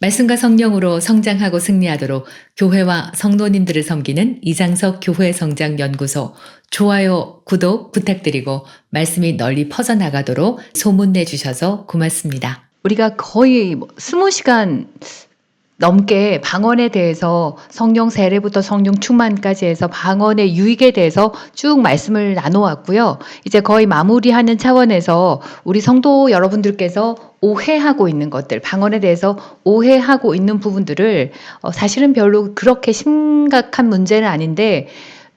말씀과 성령으로 성장하고 승리하도록 교회와 성도님들을 섬기는 이장석 교회 성장 연구소 좋아요, 구독 부탁드리고 말씀이 널리 퍼져나가도록 소문내 주셔서 고맙습니다. 우리가 거의 20시간 넘게 방언에 대해서 성령 세례부터 성령 충만까지 해서 방언의 유익에 대해서 쭉 말씀을 나눠왔고요. 이제 거의 마무리하는 차원에서 우리 성도 여러분들께서 오해하고 있는 것들, 방언에 대해서 오해하고 있는 부분들을 사실은 별로 그렇게 심각한 문제는 아닌데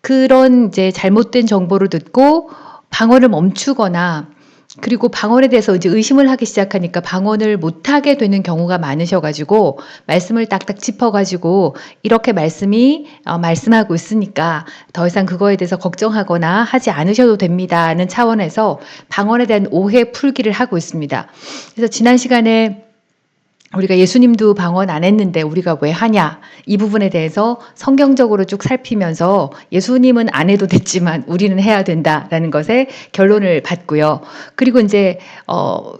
그런 이제 잘못된 정보를 듣고 방언을 멈추거나 그리고 방언에 대해서 이제 의심을 하기 시작하니까 방언을 못하게 되는 경우가 많으셔 가지고 말씀을 딱딱 짚어 가지고 이렇게 말씀하고 있으니까 더 이상 그거에 대해서 걱정하거나 하지 않으셔도 됩니다는 차원에서 방언에 대한 오해 풀기를 하고 있습니다. 그래서 지난 시간에 우리가 예수님도 방언 안 했는데 우리가 왜 하냐? 이 부분에 대해서 성경적으로 쭉 살피면서 예수님은 안 해도 됐지만 우리는 해야 된다라는 것에 결론을 받고요. 그리고 이제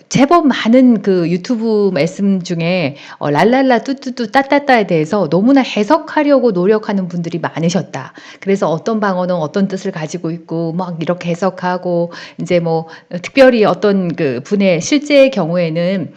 제법 많은 그 유튜브 말씀 중에 랄랄라 뚜뚜뚜 따따따에 대해서 너무나 해석하려고 노력하는 분들이 많으셨다. 그래서 어떤 방언은 어떤 뜻을 가지고 있고 막 이렇게 해석하고 이제 뭐 특별히 어떤 그 분의 실제의 경우에는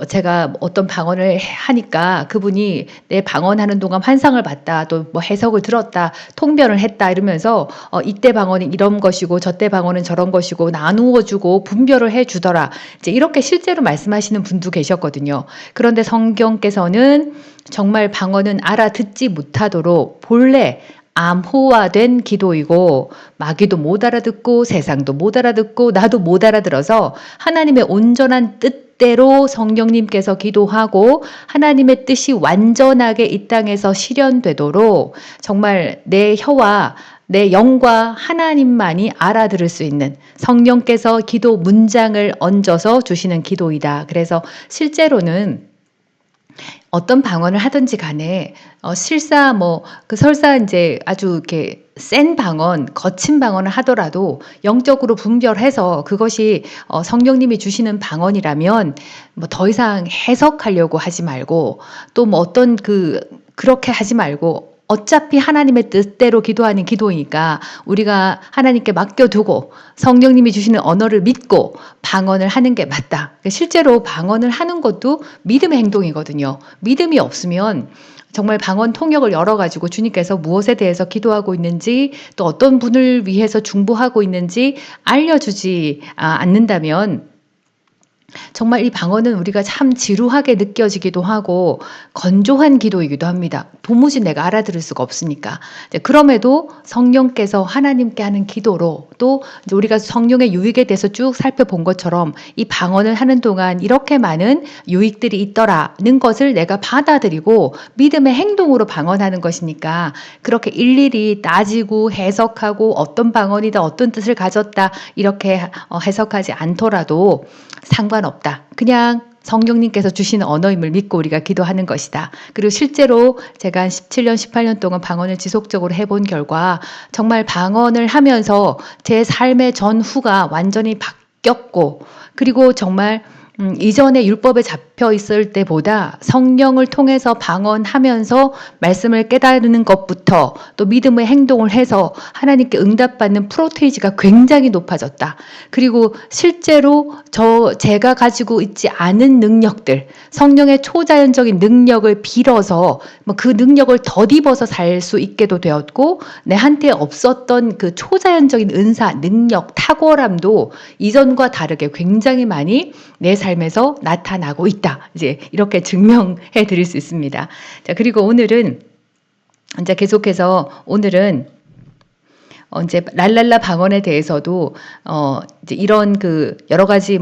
제가 어떤 방언을 하니까 그분이 내 방언하는 동안 환상을 봤다, 또 뭐 해석을 들었다, 통변을 했다 이러면서 이때 방언은 이런 것이고 저때 방언은 저런 것이고 나누어 주고 분별을 해 주더라. 이제 이렇게 실제로 말씀하시는 분도 계셨거든요. 그런데 성경께서는 정말 방언은 알아듣지 못하도록 본래 암호화된 기도이고 마귀도 못 알아듣고 세상도 못 알아듣고 나도 못 알아들어서 하나님의 온전한 뜻대로 성령님께서 기도하고 하나님의 뜻이 완전하게 이 땅에서 실현되도록 정말 내 혀와 내 영과 하나님만이 알아들을 수 있는 성령께서 기도 문장을 얹어서 주시는 기도이다. 그래서 실제로는 어떤 방언을 하든지 간에 실사 설사 이제 아주 이렇게 센 방언, 거친 방언을 하더라도 영적으로 분별해서 그것이 성령님이 주시는 방언이라면 뭐 더 이상 해석하려고 하지 말고 또 뭐 어떤 그렇게 하지 말고 어차피 하나님의 뜻대로 기도하는 기도이니까 우리가 하나님께 맡겨두고 성령님이 주시는 언어를 믿고 방언을 하는 게 맞다. 실제로 방언을 하는 것도 믿음의 행동이거든요. 믿음이 없으면 정말 방언 통역을 열어가지고 주님께서 무엇에 대해서 기도하고 있는지 또 어떤 분을 위해서 중보하고 있는지 알려주지 않는다면 정말 이 방언은 우리가 참 지루하게 느껴지기도 하고 건조한 기도이기도 합니다. 도무지 내가 알아들을 수가 없으니까. 그럼에도 성령께서 하나님께 하는 기도로 또 이제 우리가 성령의 유익에 대해서 쭉 살펴본 것처럼 이 방언을 하는 동안 이렇게 많은 유익들이 있더라는 것을 내가 받아들이고 믿음의 행동으로 방언하는 것이니까 그렇게 일일이 따지고 해석하고 어떤 방언이다 어떤 뜻을 가졌다 이렇게 해석하지 않더라도 상관없다. 그냥 성령님께서 주시는 언어임을 믿고 우리가 기도하는 것이다. 그리고 실제로 제가 한 17년, 18년 동안 방언을 지속적으로 해본 결과 정말 방언을 하면서 제 삶의 전후가 완전히 바뀌었고 그리고 정말 이전에 율법에 잡혀 있을 때보다 성령을 통해서 방언하면서 말씀을 깨달는 것부터 또 믿음의 행동을 해서 하나님께 응답받는 프로테이지가 굉장히 높아졌다. 그리고 실제로 제가 가지고 있지 않은 능력들, 성령의 초자연적인 능력을 빌어서 그 능력을 덧입어서 살 수 있게도 되었고 내한테 없었던 그 초자연적인 은사, 능력, 탁월함도 이전과 다르게 굉장히 많이 내 삶에서 나타나고 있다. 이제 이렇게 증명해 드릴 수 있습니다. 자, 그리고 오늘은 이제 계속해서 오늘은 이제 랄랄라 방언에 대해서도 이제 이런 여러 가지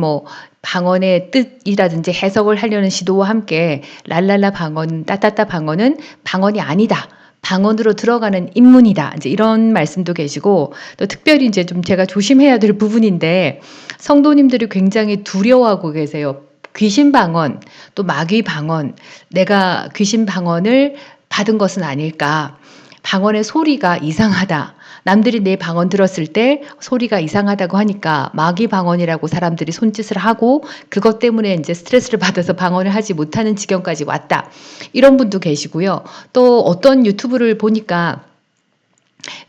방언의 뜻이라든지 해석을 하려는 시도와 함께 랄랄라 방언, 따따따 방언은 방언이 아니다. 방언으로 들어가는 입문이다. 이제 이런 말씀도 계시고 또 특별히 이제 좀 제가 조심해야 될 부분인데 성도님들이 굉장히 두려워하고 계세요. 귀신 방언, 또 마귀 방언, 내가 귀신 방언을 받은 것은 아닐까? 방언의 소리가 이상하다. 남들이 내 방언 들었을 때 소리가 이상하다고 하니까 마귀 방언이라고 사람들이 손짓을 하고 그것 때문에 이제 스트레스를 받아서 방언을 하지 못하는 지경까지 왔다. 이런 분도 계시고요. 또 어떤 유튜브를 보니까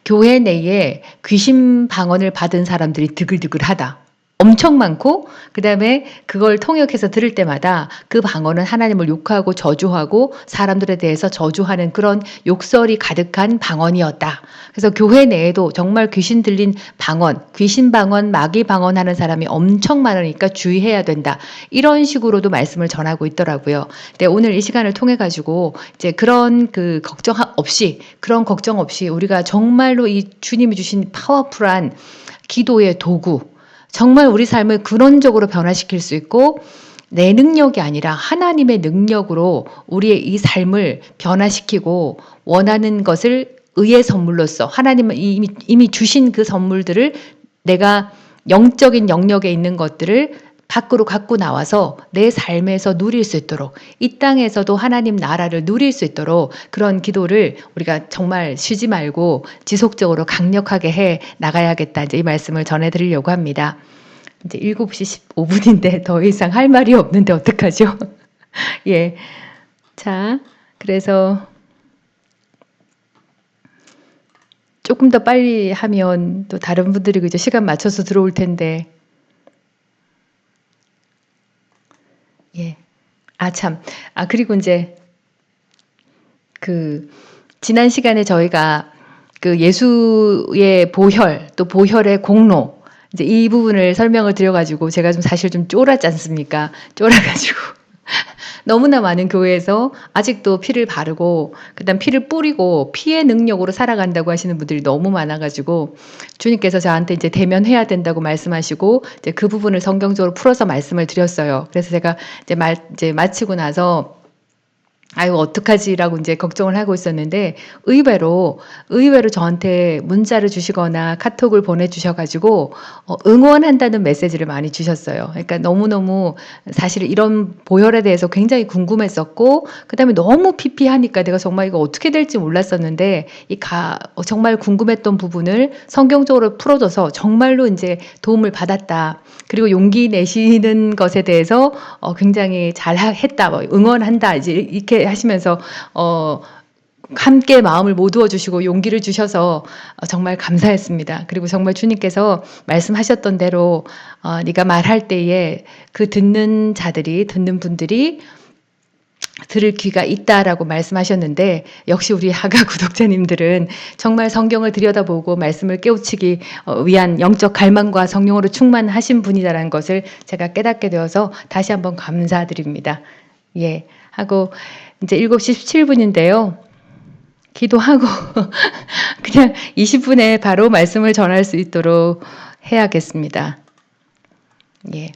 교회 내에 귀신 방언을 받은 사람들이 드글드글하다. 엄청 많고 그다음에 그걸 통역해서 들을 때마다 그 방언은 하나님을 욕하고 저주하고 사람들에 대해서 저주하는 그런 욕설이 가득한 방언이었다. 그래서 교회 내에도 정말 귀신 들린 방언, 귀신 방언, 마귀 방언하는 사람이 엄청 많으니까 주의해야 된다. 이런 식으로도 말씀을 전하고 있더라고요. 근데 오늘 이 시간을 통해 가지고 이제 그런 걱정 없이 우리가 정말로 이 주님이 주신 파워풀한 기도의 도구 정말 우리 삶을 근원적으로 변화시킬 수 있고 내 능력이 아니라 하나님의 능력으로 우리의 이 삶을 변화시키고 원하는 것을 의의 선물로서 하나님은 이미 주신 그 선물들을 내가 영적인 영역에 있는 것들을 밖으로 갖고 나와서 내 삶에서 누릴 수 있도록 이 땅에서도 하나님 나라를 누릴 수 있도록 그런 기도를 우리가 정말 쉬지 말고 지속적으로 강력하게 해 나가야겠다. 이제 이 말씀을 전해드리려고 합니다. 이제 7시 15분인데 더 이상 할 말이 없는데 어떡하죠? 예. 자, 그래서 조금 더 빨리 하면 또 다른 분들이 그죠? 시간 맞춰서 들어올 텐데. 예. 그리고 이제 지난 시간에 저희가 예수의 보혈, 또 보혈의 공로, 이제 이 부분을 설명을 드려가지고 제가 사실 좀 쫄았지 않습니까? 쫄아가지고. 너무나 많은 교회에서 아직도 피를 바르고 그다음 피를 뿌리고 피의 능력으로 살아간다고 하시는 분들이 너무 많아가지고 주님께서 저한테 이제 대면해야 된다고 말씀하시고 이제 그 부분을 성경적으로 풀어서 말씀을 드렸어요. 그래서 제가 이제 마치고 나서 어떡하지라고 이제 걱정을 하고 있었는데 의외로 저한테 문자를 주시거나 카톡을 보내주셔가지고 응원한다는 메시지를 많이 주셨어요. 그러니까 너무너무 사실 이런 보혈에 대해서 굉장히 궁금했었고 그다음에 너무 피피하니까 내가 정말 이거 어떻게 될지 몰랐었는데 정말 궁금했던 부분을 성경적으로 풀어줘서 정말로 이제 도움을 받았다. 그리고 용기 내시는 것에 대해서 굉장히 잘했다, 응원한다 이렇게 하시면서 함께 마음을 모두어 주시고 용기를 주셔서 정말 감사했습니다. 그리고 정말 주님께서 말씀하셨던 대로 네가 말할 때에 듣는 분들이 들을 귀가 있다라고 말씀하셨는데 역시 우리 하가 구독자님들은 정말 성경을 들여다보고 말씀을 깨우치기 위한 영적 갈망과 성령으로 충만하신 분이다라는 것을 제가 깨닫게 되어서 다시 한번 감사드립니다. 예, 하고 이제 7시 17분인데요. 기도하고 그냥 20분에 바로 말씀을 전할 수 있도록 해야겠습니다. 예.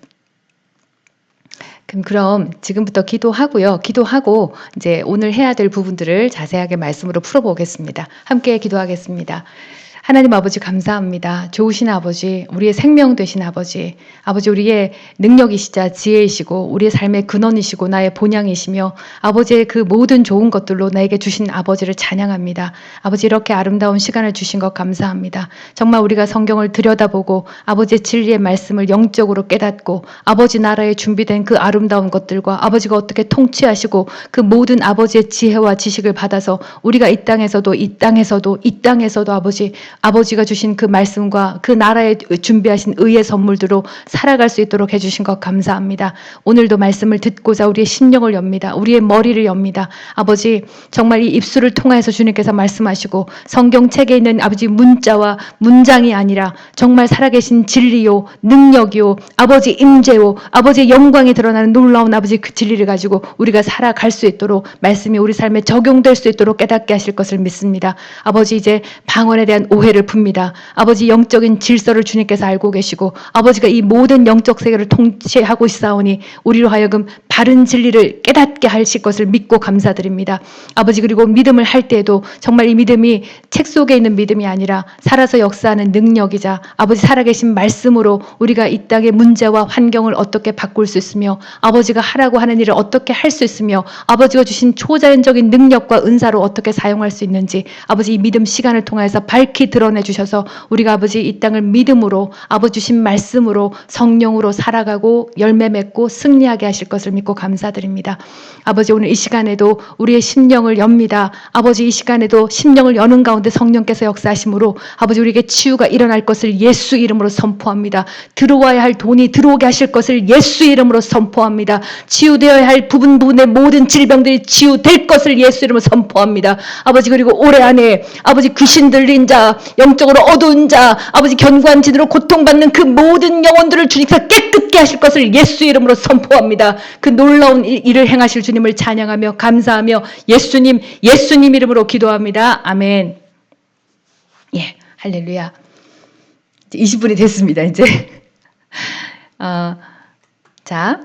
그럼 지금부터 기도하고요. 기도하고 이제 오늘 해야 될 부분들을 자세하게 말씀으로 풀어보겠습니다. 함께 기도하겠습니다. 하나님 아버지 감사합니다. 좋으신 아버지, 우리의 생명 되신 아버지, 아버지 우리의 능력이시자 지혜이시고 우리의 삶의 근원이시고 나의 본향이시며 아버지의 그 모든 좋은 것들로 나에게 주신 아버지를 찬양합니다. 아버지 이렇게 아름다운 시간을 주신 것 감사합니다. 정말 우리가 성경을 들여다보고 아버지의 진리의 말씀을 영적으로 깨닫고 아버지 나라에 준비된 그 아름다운 것들과 아버지가 어떻게 통치하시고 그 모든 아버지의 지혜와 지식을 받아서 우리가 이 땅에서도 아버지가 주신 그 말씀과 그 나라에 준비하신 의의 선물들로 살아갈 수 있도록 해주신 것 감사합니다. 오늘도 말씀을 듣고자 우리의 심령을 엽니다. 우리의 머리를 엽니다. 아버지 정말 이 입술을 통해서 주님께서 말씀하시고 성경책에 있는 아버지 문자와 문장이 아니라 정말 살아계신 진리요 능력이요 아버지 임재요 아버지의 영광이 드러나는 놀라운 아버지 그 진리를 가지고 우리가 살아갈 수 있도록 말씀이 우리 삶에 적용될 수 있도록 깨닫게 하실 것을 믿습니다. 아버지 이제 방언에 대한 오해를 풉니다. 아버지 영적인 질서를 주님께서 알고 계시고 아버지가 이 모든 영적 세계를 통치하고 있사오니 우리로 하여금 바른 진리를 깨닫게 하실 것을 믿고 감사드립니다. 아버지, 그리고 믿음을 할 때에도 정말 이 믿음이 책 속에 있는 믿음이 아니라 살아서 역사하는 능력이자 아버지 살아계신 말씀으로 우리가 이 땅의 문제와 환경을 어떻게 바꿀 수 있으며 아버지가 하라고 하는 일을 어떻게 할 수 있으며 아버지가 주신 초자연적인 능력과 은사로 어떻게 사용할 수 있는지 아버지 이 믿음 시간을 통해서 밝히 드러내 주셔서 우리가 아버지 이 땅을 믿음으로 아버지 주신 말씀으로 성령으로 살아가고 열매 맺고 승리하게 하실 것을 믿고 감사드립니다. 아버지, 오늘 이 시간에도 우리의 심령을 엽니다. 아버지, 이 시간에도 심령을 여는 가운데 성령께서 역사하심으로 아버지 우리에게 치유가 일어날 것을 예수 이름으로 선포합니다. 들어와야 할 돈이 들어오게 하실 것을 예수 이름으로 선포합니다. 치유되어야 할 부분의 모든 질병들이 치유될 것을 예수 이름으로 선포합니다. 아버지, 그리고 올해 안에 아버지 귀신 들린 자, 영적으로 어두운 자, 아버지 견고한 진으로 고통받는 그 모든 영혼들을 주님께서 깨끗게 하실 것을 예수 이름으로 선포합니다. 그 놀라운 일을 행하실 주님을 찬양하며 감사하며 예수님 이름으로 기도합니다. 아멘. 예, 할렐루야. 이제 20분이 됐습니다. 이제 자,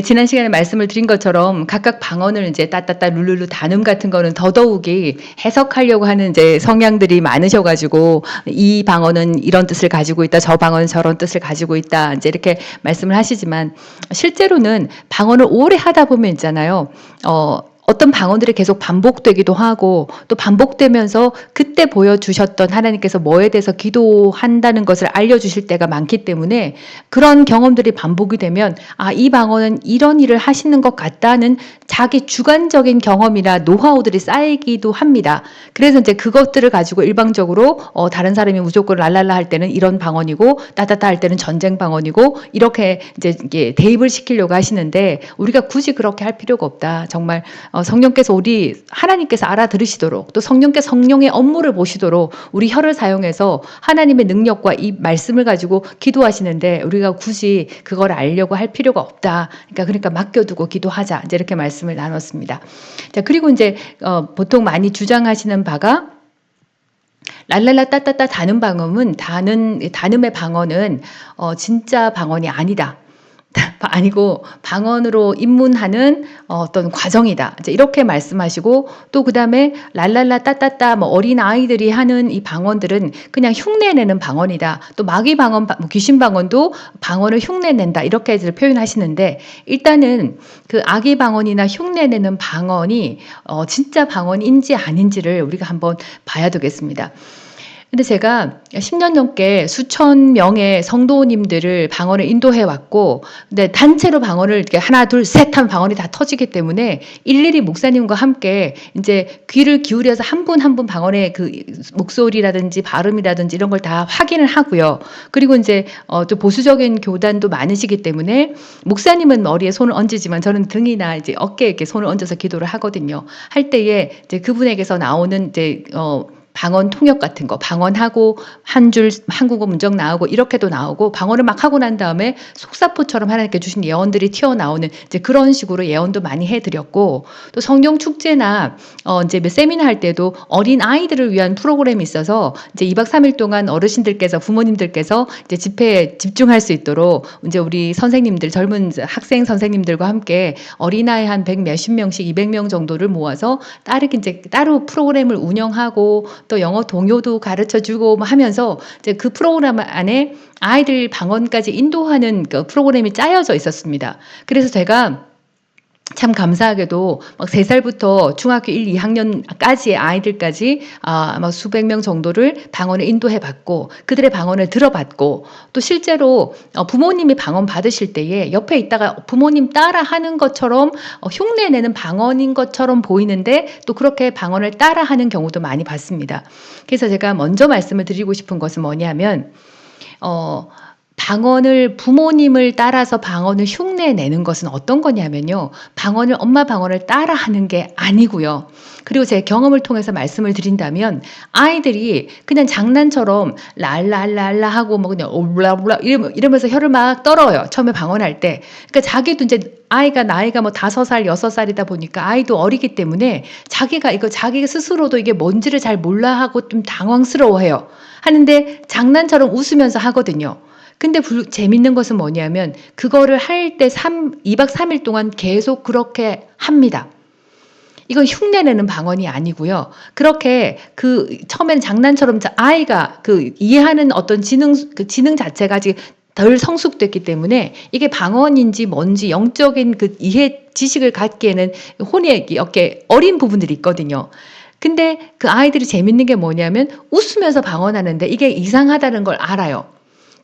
지난 시간에 말씀을 드린 것처럼 각각 방언을 이제 따따따 룰루루 단음 같은 거는 더더욱이 해석하려고 하는 이제 성향들이 많으셔가지고 이 방언은 이런 뜻을 가지고 있다, 저 방언은 저런 뜻을 가지고 있다, 이제 이렇게 말씀을 하시지만 실제로는 방언을 오래 하다 보면 있잖아요. 어떤 방언들이 계속 반복되기도 하고 또 반복되면서 그때 보여주셨던 하나님께서 뭐에 대해서 기도한다는 것을 알려주실 때가 많기 때문에 그런 경험들이 반복이 되면 이 방언은 이런 일을 하시는 것 같다는 자기 주관적인 경험이나 노하우들이 쌓이기도 합니다. 그래서 이제 그것들을 가지고 일방적으로 다른 사람이 무조건 랄랄라 할 때는 이런 방언이고 따따따 할 때는 전쟁 방언이고 이렇게 이제 대입을 시키려고 하시는데 우리가 굳이 그렇게 할 필요가 없다. 정말 성령께서 우리 하나님께서 알아들으시도록 또 성령께서 성령의 업무를 보시도록 우리 혀를 사용해서 하나님의 능력과 이 말씀을 가지고 기도하시는데 우리가 굳이 그걸 알려고 할 필요가 없다. 그러니까 맡겨두고 기도하자. 이제 이렇게 말씀을 나눴습니다. 자, 그리고 이제 보통 많이 주장하시는 바가 랄랄라 따따따 단음의 방언은 진짜 방언이 아니다. 아니고 방언으로 입문하는 어떤 과정이다. 이제 이렇게 말씀하시고 또 그다음에 랄랄라 따따따 어린 아이들이 하는 이 방언들은 그냥 흉내내는 방언이다. 또 마귀 방언, 귀신 방언도 방언을 흉내낸다. 이렇게 표현하시는데 일단은 그 아기 방언이나 흉내내는 방언이 진짜 방언인지 아닌지를 우리가 한번 봐야 되겠습니다. 근데 제가 10년 넘게 수천 명의 성도님들을 방언을 인도해 왔고, 근데 단체로 방언을 이렇게 하나, 둘, 셋 하면 방언이 다 터지기 때문에 일일이 목사님과 함께 이제 귀를 기울여서 한 분 한 분 방언의 그 목소리라든지 발음이라든지 이런 걸 다 확인을 하고요. 그리고 이제 또 보수적인 교단도 많으시기 때문에 목사님은 머리에 손을 얹지만 저는 등이나 이제 어깨에 이렇게 손을 얹어서 기도를 하거든요. 할 때에 이제 그분에게서 나오는 이제 방언 통역 같은 거, 방언하고 한 줄 한국어 문장 나오고 이렇게도 나오고 방언을 막 하고 난 다음에 속사포처럼 하나님께 주신 예언들이 튀어나오는 이제 그런 식으로 예언도 많이 해드렸고 또 성령 축제나 이제 세미나 할 때도 어린 아이들을 위한 프로그램이 있어서 이제 2박 3일 동안 어르신들께서 부모님들께서 이제 집회에 집중할 수 있도록 이제 우리 선생님들 젊은 학생 선생님들과 함께 어린아이 한 100 몇십 명씩 200명 정도를 모아서 따로 프로그램을 운영하고 또 영어 동요도 가르쳐주고 하면서 이제 그 프로그램 안에 아이들 방언까지 인도하는 그 프로그램이 짜여져 있었습니다. 그래서 제가 참 감사하게도 막 3살부터 중학교 1, 2학년까지의 아이들까지 아마 수백 명 정도를 방언을 인도해 봤고 그들의 방언을 들어봤고 또 실제로 부모님이 방언 받으실 때에 옆에 있다가 부모님 따라 하는 것처럼 흉내내는 방언인 것처럼 보이는데 또 그렇게 방언을 따라 하는 경우도 많이 봤습니다. 그래서 제가 먼저 말씀을 드리고 싶은 것은 뭐냐면 방언을 부모님을 따라서 방언을 흉내내는 것은 어떤 거냐면요. 엄마 방언을 따라하는 게 아니고요. 그리고 제 경험을 통해서 말씀을 드린다면 아이들이 그냥 장난처럼 랄랄랄라 하고 그냥 올라올라 이러면서 혀를 막 떨어요. 처음에 방언할 때. 그러니까 자기도 이제 나이가 5살, 6살이다 보니까 아이도 어리기 때문에 자기가 스스로도 이게 뭔지를 잘 몰라 하고 좀 당황스러워해요. 하는데 장난처럼 웃으면서 하거든요. 근데 재밌는 것은 뭐냐면 그거를 할 때 2박 3일 동안 계속 그렇게 합니다. 이건 흉내내는 방언이 아니고요. 그렇게 처음에는 장난처럼 아이가 이해하는 어떤 지능 자체가 아직 덜 성숙됐기 때문에 이게 방언인지 뭔지 영적인 이해 지식을 갖기에는 혼이 이렇게 어린 부분들이 있거든요. 근데 그 아이들이 재밌는 게 뭐냐면 웃으면서 방언하는데 이게 이상하다는 걸 알아요.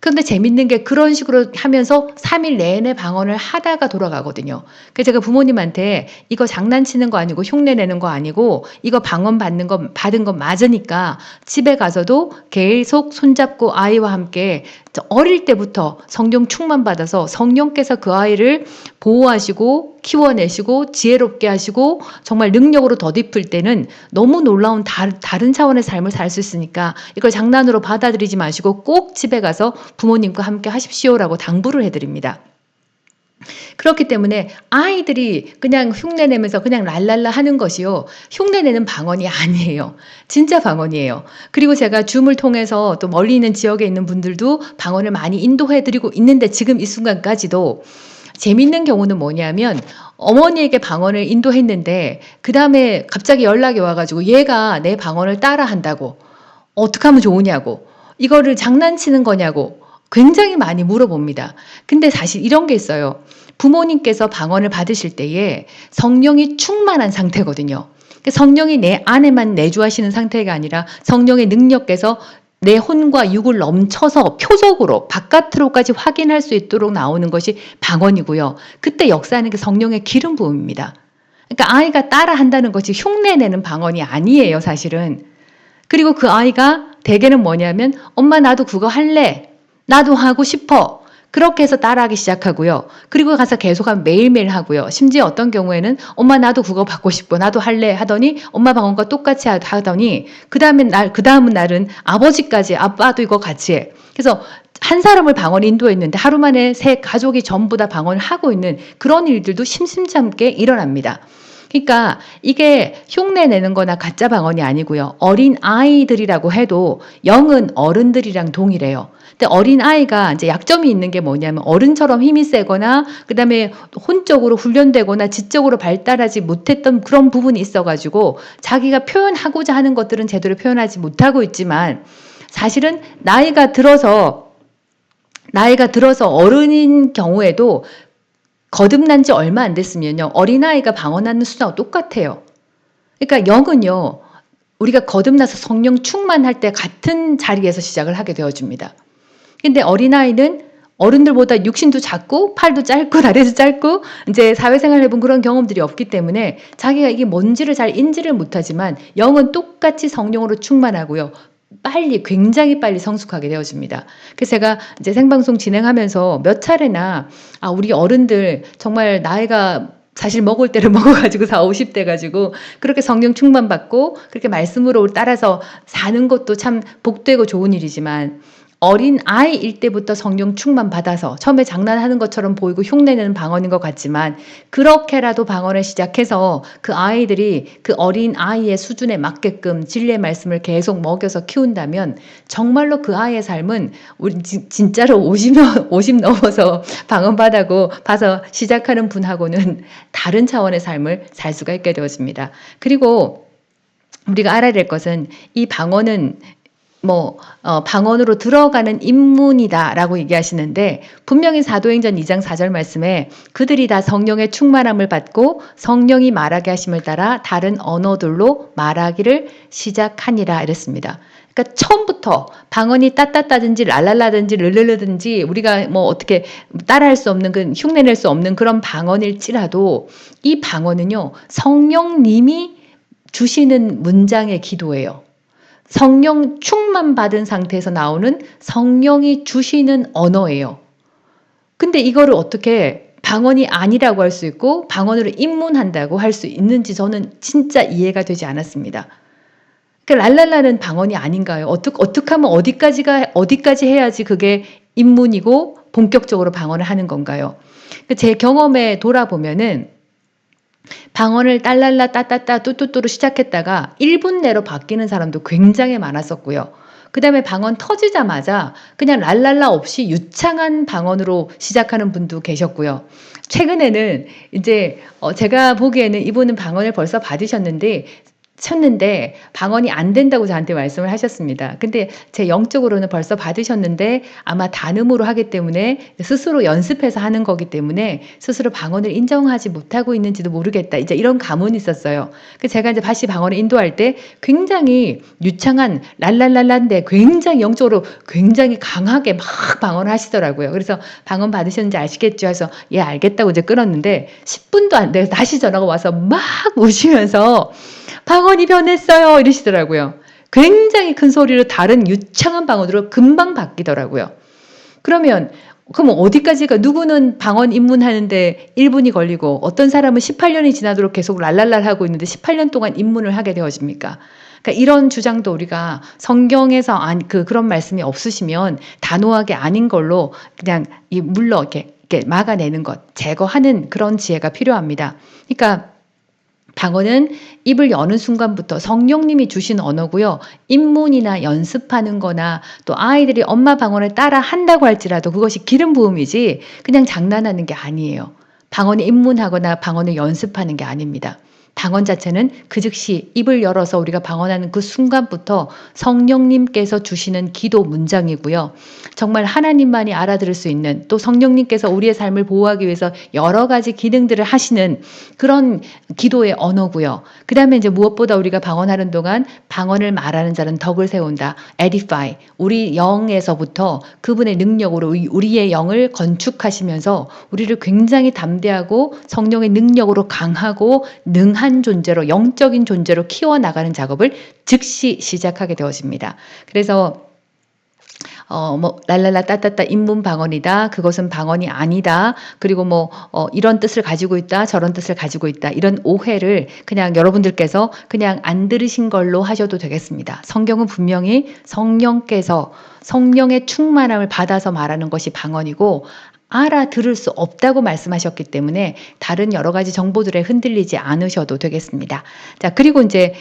그런데 재밌는 게 그런 식으로 하면서 3일 내내 방언을 하다가 돌아가거든요. 그래서 제가 부모님한테 이거 장난치는 거 아니고 흉내내는 거 아니고 이거 방언 받은 거 맞으니까 집에 가서도 계속 손잡고 아이와 함께 어릴 때부터 성령 충만 받아서 성령께서 그 아이를 보호하시고 키워내시고 지혜롭게 하시고 정말 능력으로 덧입힐 때는 너무 놀라운 다른 차원의 삶을 살 수 있으니까 이걸 장난으로 받아들이지 마시고 꼭 집에 가서 부모님과 함께 하십시오라고 당부를 해드립니다. 그렇기 때문에 아이들이 그냥 흉내내면서 그냥 랄랄라 하는 것이요. 흉내내는 방언이 아니에요. 진짜 방언이에요. 그리고 제가 줌을 통해서 또 멀리 있는 지역에 있는 분들도 방언을 많이 인도해드리고 있는데 지금 이 순간까지도 재밌는 경우는 뭐냐면 어머니에게 방언을 인도했는데 그 다음에 갑자기 연락이 와가지고 얘가 내 방언을 따라 한다고 어떻게 하면 좋으냐고 이거를 장난치는 거냐고 굉장히 많이 물어봅니다. 근데 사실 이런 게 있어요. 부모님께서 방언을 받으실 때에 성령이 충만한 상태거든요. 성령이 내 안에만 내주하시는 상태가 아니라 성령의 능력께서 내 혼과 육을 넘쳐서 표적으로 바깥으로까지 확인할 수 있도록 나오는 것이 방언이고요. 그때 역사하는 게 성령의 기름 부음입니다. 그러니까 아이가 따라 한다는 것이 흉내내는 방언이 아니에요, 사실은. 그리고 그 아이가 대개는 뭐냐면 엄마 나도 그거 할래. 나도 하고 싶어. 그렇게 해서 따라하기 시작하고요. 그리고 가서 계속하면 매일매일 하고요. 심지어 어떤 경우에는 엄마 나도 그거 받고 싶어. 나도 할래 하더니 엄마 방언과 똑같이 하더니 그 다음은 날은 아버지까지 아빠도 이거 같이 해. 그래서 한 사람을 방언 인도했는데 하루 만에 새 가족이 전부 다 방언을 하고 있는 그런 일들도 심심찮게 일어납니다. 그러니까 이게 흉내내는 거나 가짜 방언이 아니고요. 어린 아이들이라고 해도 영은 어른들이랑 동일해요. 근데 어린 아이가 이제 약점이 있는 게 뭐냐면 어른처럼 힘이 세거나 그다음에 혼적으로 훈련되거나 지적으로 발달하지 못했던 그런 부분이 있어가지고 자기가 표현하고자 하는 것들은 제대로 표현하지 못하고 있지만 사실은 나이가 들어서 어른인 경우에도 거듭난 지 얼마 안 됐으면요. 어린아이가 방언하는 수준하고 똑같아요. 그러니까 영은요. 우리가 거듭나서 성령 충만할 때 같은 자리에서 시작을 하게 되어줍니다. 근데 어린아이는 어른들보다 육신도 작고 팔도 짧고 다리도 짧고 이제 사회생활 해본 그런 경험들이 없기 때문에 자기가 이게 뭔지를 잘 인지를 못하지만 영은 똑같이 성령으로 충만하고요. 굉장히 빨리 성숙하게 되어집니다. 그래서 제가 이제 생방송 진행하면서 몇 차례나 우리 어른들 정말 나이가 사실 먹을 때를 먹어가지고 40, 50대 가지고 그렇게 성령 충만 받고 그렇게 말씀으로 따라서 사는 것도 참 복되고 좋은 일이지만 어린 아이일 때부터 성령 충만 받아서 처음에 장난하는 것처럼 보이고 흉내내는 방언인 것 같지만 그렇게라도 방언을 시작해서 그 아이들이 그 어린 아이의 수준에 맞게끔 진리의 말씀을 계속 먹여서 키운다면 정말로 그 아이의 삶은 우리 진짜로 50 넘어서 방언 봐서 시작하는 분하고는 다른 차원의 삶을 살 수가 있게 되어집니다. 그리고 우리가 알아야 될 것은 이 방언은 방언으로 들어가는 입문이다라고 얘기하시는데 분명히 사도행전 2장 4절 말씀에 그들이 다 성령의 충만함을 받고 성령이 말하게 하심을 따라 다른 언어들로 말하기를 시작하니라 이랬습니다. 그러니까 처음부터 방언이 따따따든지 랄랄라든지 르르르든지 우리가 어떻게 따라할 수 없는 흉내낼 수 없는 그런 방언일지라도 이 방언은요 성령님이 주시는 문장의 기도예요. 성령 충만 받은 상태에서 나오는 성령이 주시는 언어예요. 근데 이거를 어떻게 방언이 아니라고 할 수 있고 방언으로 입문한다고 할 수 있는지 저는 진짜 이해가 되지 않았습니다. 그러니까 랄랄라는 방언이 아닌가요? 어떻게 하면 어디까지 해야지 그게 입문이고 본격적으로 방언을 하는 건가요? 제 경험에 돌아보면은 방언을 딸랄라 따따따 뚜뚜뚜로 시작했다가 1분 내로 바뀌는 사람도 굉장히 많았었고요. 그 다음에 방언 터지자마자 그냥 랄랄라 없이 유창한 방언으로 시작하는 분도 계셨고요. 최근에는 이제 제가 보기에는 이분은 방언을 벌써 받으셨는데 쳤는데 방언이 안 된다고 저한테 말씀을 하셨습니다. 근데 제 영적으로는 벌써 받으셨는데 아마 단음으로 하기 때문에 스스로 연습해서 하는 거기 때문에 스스로 방언을 인정하지 못하고 있는지도 모르겠다. 이제 이런 감언이 있었어요. 그래서 제가 이제 다시 방언을 인도할 때 굉장히 유창한 랄랄랄라인데 굉장히 영적으로 굉장히 강하게 막 방언을 하시더라고요. 그래서 방언 받으셨는지 아시겠죠? 해서 예, 알겠다고 이제 끊었는데 10분도 안 돼서 다시 전화가 와서 막 우시면서 방언이 변했어요. 이러시더라고요. 굉장히 큰 소리로 다른 유창한 방언으로 금방 바뀌더라고요. 그럼 어디까지가 누구는 방언 입문하는데 1분이 걸리고 어떤 사람은 18년이 지나도록 계속 랄랄랄 하고 있는데 18년 동안 입문을 하게 되어집니까? 그러니까 이런 주장도 우리가 성경에서 그런 말씀이 없으시면 단호하게 아닌 걸로 그냥 이렇게 막아내는 것, 제거하는 그런 지혜가 필요합니다. 그러니까 방언은 입을 여는 순간부터 성령님이 주신 언어고요. 입문이나 연습하는 거나 또 아이들이 엄마 방언을 따라 한다고 할지라도 그것이 기름 부음이지 그냥 장난하는 게 아니에요. 방언에 입문하거나 방언을 연습하는 게 아닙니다. 방언 자체는 그 즉시 입을 열어서 우리가 방언하는 그 순간부터 성령님께서 주시는 기도 문장이고요. 정말 하나님만이 알아들을 수 있는 또 성령님께서 우리의 삶을 보호하기 위해서 여러 가지 기능들을 하시는 그런 기도의 언어고요. 그 다음에 이제 무엇보다 우리가 방언하는 동안 방언을 말하는 자는 덕을 세운다. edify. 우리 영에서부터 그분의 능력으로 우리의 영을 건축하시면서 우리를 굉장히 담대하고 성령의 능력으로 강하고 능한 존재로 영적인 존재로 키워나가는 작업을 즉시 시작하게 되어집니다. 그래서 랄랄라 따따따 인문 방언이다. 그것은 방언이 아니다. 그리고 이런 뜻을 가지고 있다. 저런 뜻을 가지고 있다. 이런 오해를 그냥 여러분들께서 그냥 안 들으신 걸로 하셔도 되겠습니다. 성경은 분명히 성령께서 성령의 충만함을 받아서 말하는 것이 방언이고 알아들을 수 없다고 말씀하셨기 때문에 다른 여러 가지 정보들에 흔들리지 않으셔도 되겠습니다. 자, 그리고 이제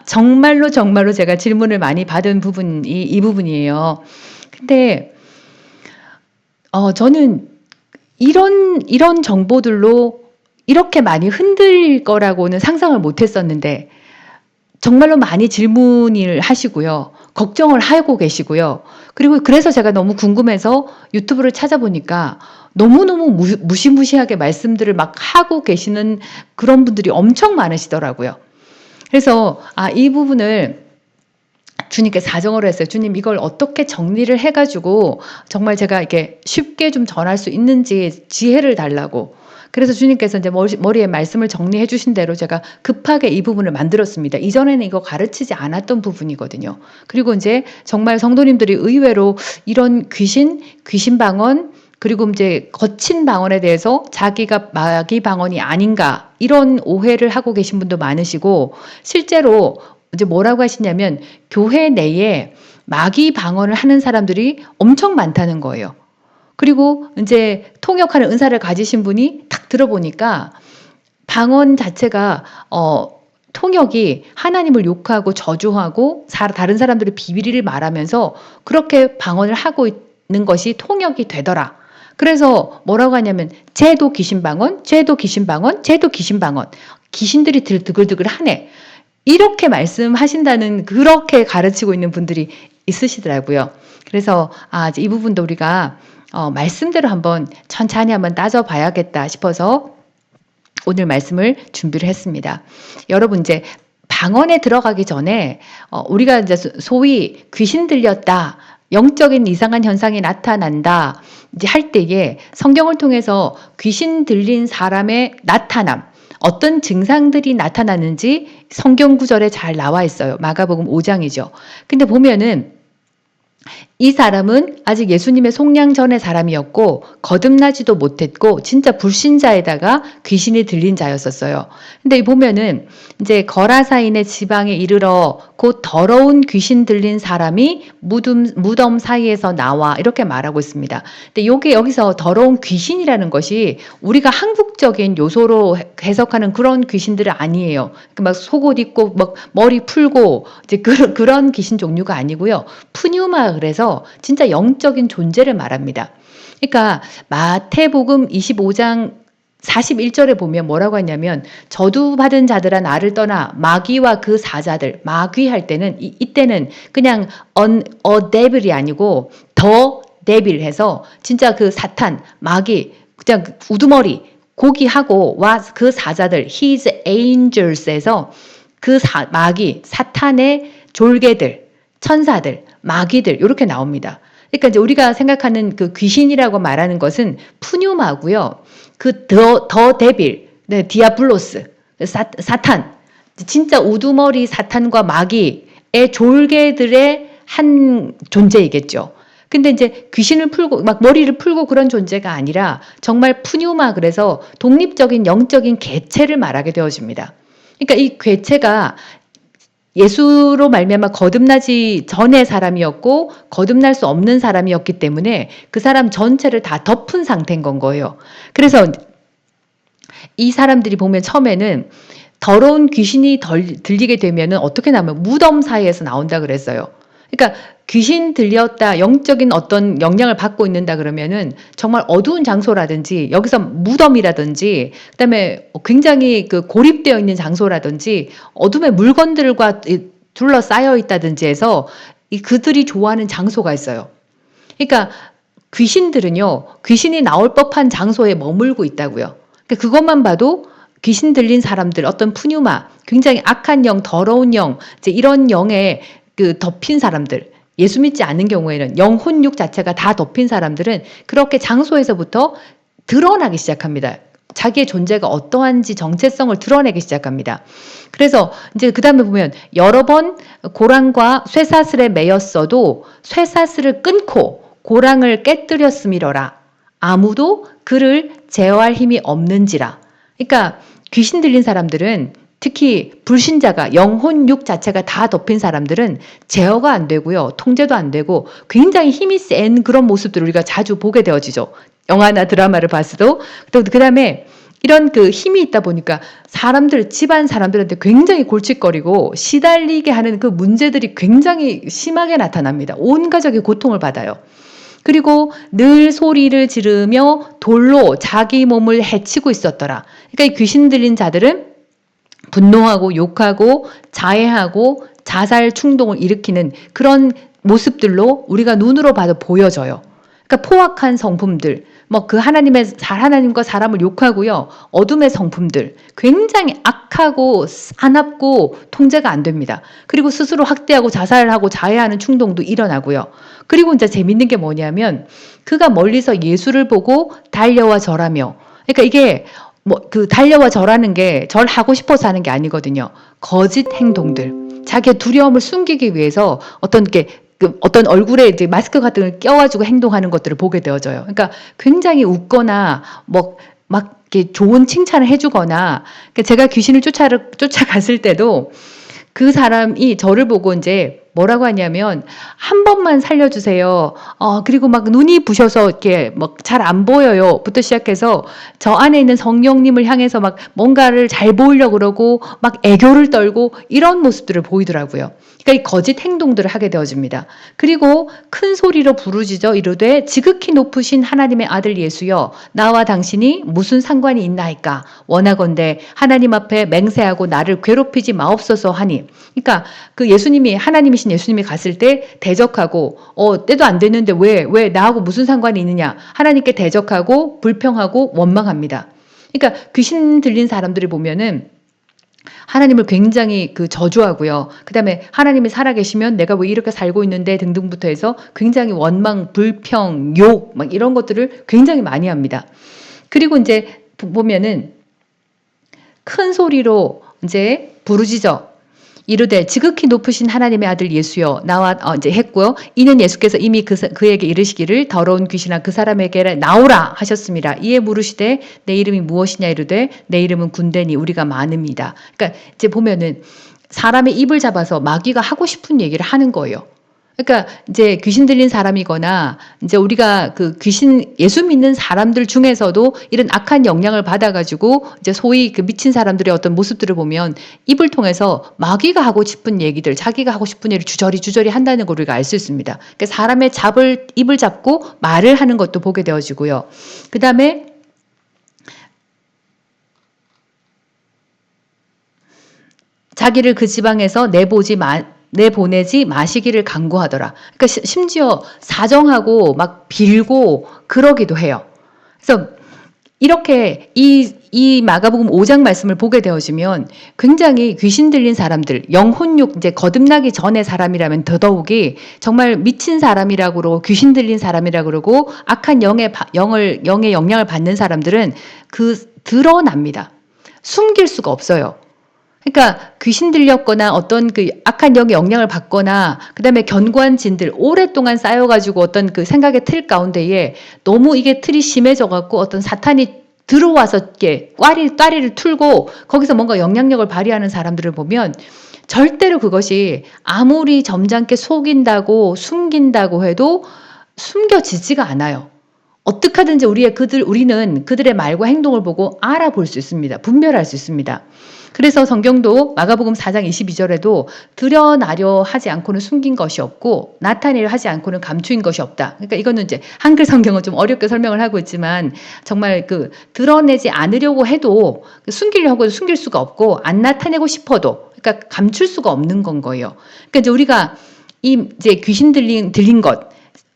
정말로 제가 질문을 많이 받은 부분이 이 부분이에요. 근데 저는 이런 정보들로 이렇게 많이 흔들릴 거라고는 상상을 못 했었는데 정말로 많이 질문을 하시고요. 걱정을 하고 계시고요. 그리고 그래서 제가 너무 궁금해서 유튜브를 찾아보니까 너무너무 무시무시하게 말씀들을 막 하고 계시는 그런 분들이 엄청 많으시더라고요. 그래서 이 부분을 주님께 사정을 했어요. 주님, 이걸 어떻게 정리를 해가지고 정말 제가 이렇게 쉽게 좀 전할 수 있는지 지혜를 달라고. 그래서 주님께서 이제 머리에 말씀을 정리해 주신 대로 제가 급하게 이 부분을 만들었습니다. 이전에는 이거 가르치지 않았던 부분이거든요. 그리고 이제 정말 성도님들이 의외로 이런 귀신 방언, 그리고 이제 거친 방언에 대해서 자기가 마귀 방언이 아닌가 이런 오해를 하고 계신 분도 많으시고 실제로 이제 뭐라고 하시냐면 교회 내에 마귀 방언을 하는 사람들이 엄청 많다는 거예요. 그리고 이제 통역하는 은사를 가지신 분이 딱 들어보니까 방언 자체가 통역이 하나님을 욕하고 저주하고 다른 사람들의 비밀을 말하면서 그렇게 방언을 하고 있는 것이 통역이 되더라. 그래서 뭐라고 하냐면 쟤도 귀신방언, 쟤도 귀신방언, 쟤도 귀신방언. 귀신들이 드글드글 하네. 이렇게 말씀하신다는 그렇게 가르치고 있는 분들이 있으시더라고요. 그래서 이 부분도 우리가 말씀대로 한번 천천히 한번 따져봐야겠다 싶어서 오늘 말씀을 준비를 했습니다. 여러분 이제 방언에 들어가기 전에 우리가 이제 소위 귀신 들렸다, 영적인 이상한 현상이 나타난다 이제 할 때에 성경을 통해서 귀신 들린 사람의 나타남, 어떤 증상들이 나타나는지 성경 구절에 잘 나와 있어요. 마가복음 5장이죠. 근데 보면은 이 사람은 아직 예수님의 속량 전의 사람이었고 거듭나지도 못했고 진짜 불신자에다가 귀신이 들린 자였었어요. 근데 보면은 이제 거라사인의 지방에 이르러 곧 더러운 귀신 들린 사람이 무덤 사이에서 나와 이렇게 말하고 있습니다. 근데 요게 여기서 더러운 귀신이라는 것이 우리가 한국적인 요소로 해석하는 그런 귀신들은 아니에요. 막 속옷 입고 막 머리 풀고 이제 그런 귀신 종류가 아니고요. 푸뉴마 그래서 진짜 영적인 존재를 말합니다. 그러니까 마태복음 25장 41절에 보면 뭐라고 하냐면 저주받은 자들아 나를 떠나 마귀와 그 사자들, 마귀 할 때는 이때는 그냥 devil이 아니고 더 데빌 해서 진짜 그 사탄, 마귀, 그냥 우두머리 고기하고 와 그 사자들 his angels에서 그 마귀, 사탄의 졸개들, 천사들, 마귀들 이렇게 나옵니다. 그러니까 이제 우리가 생각하는 그 귀신이라고 말하는 것은 푸뉴마고요. 그 더 데빌, 네, 디아블로스, 사탄, 진짜 우두머리 사탄과 마귀의 졸개들의 한 존재이겠죠. 근데 이제 귀신을 풀고 막 머리를 풀고 그런 존재가 아니라 정말 푸뉴마 그래서 독립적인 영적인 개체를 말하게 되어집니다. 그러니까 이 개체가 예수로 말미암아 거듭나지 전의 사람이었고 거듭날 수 없는 사람이었기 때문에 그 사람 전체를 다 덮은 상태인 건 거예요. 그래서 이 사람들이 보면 처음에는 더러운 귀신이 들리게 되면은 어떻게 나오면 무덤 사이에서 나온다 그랬어요. 그러니까 귀신 들렸다, 영적인 어떤 영향을 받고 있는다 그러면은 정말 어두운 장소라든지 여기서 무덤이라든지 그다음에 굉장히 그 고립되어 있는 장소라든지 어둠의 물건들과 둘러싸여 있다든지 해서 그들이 좋아하는 장소가 있어요. 그러니까 귀신들은요, 귀신이 나올 법한 장소에 머물고 있다고요. 그러니까 그것만 봐도 귀신 들린 사람들, 어떤 푸뉴마, 굉장히 악한 영, 더러운 영, 이제 이런 영에 그 덮인 사람들, 예수 믿지 않는 경우에는 영혼육 자체가 다 덮인 사람들은 그렇게 장소에서부터 드러나기 시작합니다. 자기의 존재가 어떠한지 정체성을 드러내기 시작합니다. 그래서 이제 그 다음에 보면 여러 번 고랑과 쇠사슬에 매였어도 쇠사슬을 끊고 고랑을 깨뜨렸음이러라. 아무도 그를 제어할 힘이 없는지라. 그러니까 귀신 들린 사람들은 특히 불신자가 영혼육 자체가 다 덮인 사람들은 제어가 안 되고요. 통제도 안 되고 굉장히 힘이 센 그런 모습들을 우리가 자주 보게 되어지죠. 영화나 드라마를 봤어도. 또 그다음에 이런 그 힘이 있다 보니까 사람들, 집안 사람들한테 굉장히 골칫거리고 시달리게 하는 그 문제들이 굉장히 심하게 나타납니다. 온 가족이 고통을 받아요. 그리고 늘 소리를 지르며 돌로 자기 몸을 해치고 있었더라. 그러니까 이 귀신 들린 자들은 분노하고 욕하고 자해하고 자살 충동을 일으키는 그런 모습들로 우리가 눈으로 봐도 보여져요. 그러니까 포악한 성품들, 뭐 그 하나님과 사람을 욕하고요. 어둠의 성품들, 굉장히 악하고 사납고 통제가 안 됩니다. 그리고 스스로 학대하고 자살하고 자해하는 충동도 일어나고요. 그리고 이제 재밌는 게 뭐냐면 그가 멀리서 예수를 보고 달려와 절하며, 그러니까 이게 뭐 그 달려와 절하는 게 절하고 싶어서 하는 게 아니거든요. 거짓 행동들, 자기의 두려움을 숨기기 위해서 어떤 얼굴에 이제 마스크 같은 걸 껴가지고 행동하는 것들을 보게 되어져요. 그러니까 굉장히 웃거나 막 이렇게 좋은 칭찬을 해주거나, 그러니까 제가 귀신을 쫓아갔을 때도 그 사람이 저를 보고 이제 뭐라고 하냐면 한 번만 살려주세요. 그리고 막 눈이 부셔서 이렇게 막 잘 안 보여요. 부터 시작해서 저 안에 있는 성령님을 향해서 막 뭔가를 잘 보이려고 그러고 막 애교를 떨고 이런 모습들을 보이더라고요. 그러니까 이 거짓 행동들을 하게 되어집니다. 그리고 큰 소리로 부르짖어 이르되 지극히 높으신 하나님의 아들 예수여 나와 당신이 무슨 상관이 있나이까 원하건대 하나님 앞에 맹세하고 나를 괴롭히지 마옵소서 하니, 그러니까 그 하나님이신 예수님이 갔을 때 대적하고 때도 안 됐는데 왜 나하고 무슨 상관이 있느냐 하나님께 대적하고 불평하고 원망합니다. 그러니까 귀신 들린 사람들이 보면은 하나님을 굉장히 그 저주하고요. 그 다음에 하나님이 살아계시면 내가 왜 이렇게 살고 있는데 등등부터 해서 굉장히 원망, 불평, 욕 막 이런 것들을 굉장히 많이 합니다. 그리고 이제 보면은 큰 소리로 이제 부르짖어 이르되 지극히 높으신 하나님의 아들 예수여 나와 이제 했고요. 이는 예수께서 이미 그에게 이르시기를 더러운 귀신아 그 사람에게 나오라 하셨습니다. 이에 물으시되 내 이름이 무엇이냐 이르되 내 이름은 군대니 우리가 많음이다. 그러니까 이제 보면은 사람의 입을 잡아서 마귀가 하고 싶은 얘기를 하는 거예요. 그러니까 이제 귀신 들린 사람이거나 이제 우리가 그 귀신 예수 믿는 사람들 중에서도 이런 악한 영향을 받아가지고 이제 소위 그 미친 사람들의 어떤 모습들을 보면 입을 통해서 마귀가 하고 싶은 얘기들, 자기가 하고 싶은 얘기를 주저리 한다는 걸 우리가 알 수 있습니다. 그러니까 사람의 입을 잡고 말을 하는 것도 보게 되어지고요. 그 다음에 자기를 그 지방에서 내보내지 마시기를 간구하더라. 그러니까 심지어 사정하고 막 빌고 그러기도 해요. 그래서 이렇게 이 마가복음 5장 말씀을 보게 되어지면 굉장히 귀신 들린 사람들, 영혼육 이제 거듭나기 전의 사람이라면 더더욱이 정말 미친 사람이라고 그러고 귀신 들린 사람이라고 그러고 악한 영의 영향을 받는 사람들은 드러납니다. 숨길 수가 없어요. 그러니까 귀신 들렸거나 어떤 그 악한 영의 영향을 받거나 그다음에 견고한 진들 오랫동안 쌓여가지고 어떤 그 생각의 틀 가운데에 너무 이게 틀이 심해져 갖고 어떤 사탄이 들어와서 이렇게 따리를 틀고 거기서 뭔가 영향력을 발휘하는 사람들을 보면 절대로 그것이 아무리 점잖게 속인다고 숨긴다고 해도 숨겨지지가 않아요. 어떻게 하든지 우리는 그들의 말과 행동을 보고 알아볼 수 있습니다. 분별할 수 있습니다. 그래서 성경도 마가복음 4장 22절에도 드러나려 하지 않고는 숨긴 것이 없고 나타내려 하지 않고는 감추인 것이 없다. 그러니까 이거는 이제 한글 성경은 좀 어렵게 설명을 하고 있지만 정말 그 드러내지 않으려고 해도 숨기려고 해도 숨길 수가 없고 안 나타내고 싶어도 그러니까 감출 수가 없는 건 거예요. 그러니까 이제 우리가 이제 귀신 들린 것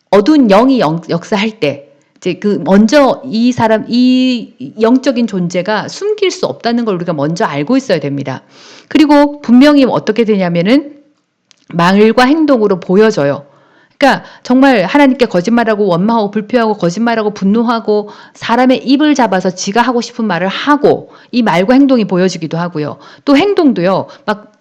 어두운 영이 역사할 때 이제 먼저 이 영적인 존재가 숨길 수 없다는 걸 우리가 먼저 알고 있어야 됩니다. 그리고 분명히 어떻게 되냐면은 말과 행동으로 보여져요. 그러니까 정말 하나님께 거짓말하고 원망하고 불평하고 거짓말하고 분노하고 사람의 입을 잡아서 지가 하고 싶은 말을 하고 이 말과 행동이 보여지기도 하고요. 또 행동도요. 막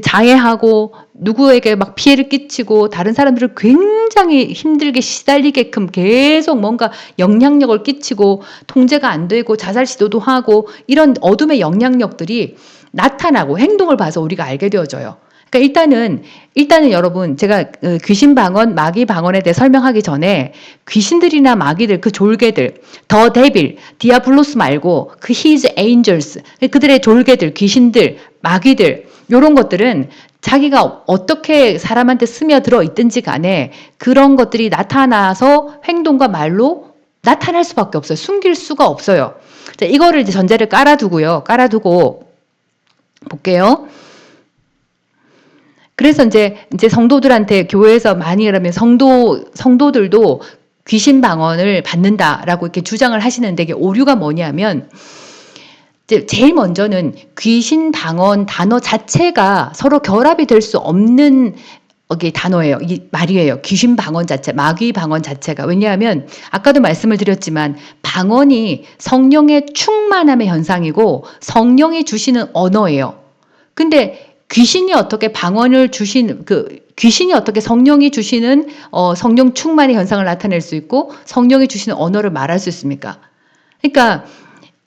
자해하고 누구에게 막 피해를 끼치고 다른 사람들을 굉장히 힘들게 시달리게끔 계속 뭔가 영향력을 끼치고 통제가 안 되고 자살 시도도 하고 이런 어둠의 영향력들이 나타나고 행동을 봐서 우리가 알게 되어져요. 그러니까 일단은 여러분 제가 귀신 방언, 마귀 방언에 대해 설명하기 전에 귀신들이나 마귀들 그 졸개들, 더 데빌, 디아블로스 말고 그 his angels 그들의 졸개들, 귀신들, 마귀들 이런 것들은 자기가 어떻게 사람한테 스며들어 있든지 간에 그런 것들이 나타나서 행동과 말로 나타날 수밖에 없어요. 숨길 수가 없어요. 자, 이거를 이제 전제를 깔아두고 볼게요. 그래서 이제 성도들한테 교회에서 많이 그러면 성도들도 귀신 방언을 받는다라고 이렇게 주장을 하시는데 이게 오류가 뭐냐면 이제 제일 먼저는 귀신 방언 단어 자체가 서로 결합이 될 수 없는 단어예요. 이 말이에요. 귀신 방언 자체, 마귀 방언 자체가. 왜냐하면 아까도 말씀을 드렸지만 방언이 성령의 충만함의 현상이고 성령이 주시는 언어예요. 근데 귀신이 어떻게 귀신이 어떻게 성령이 주시는 성령 충만의 현상을 나타낼 수 있고 성령이 주시는 언어를 말할 수 있습니까? 그러니까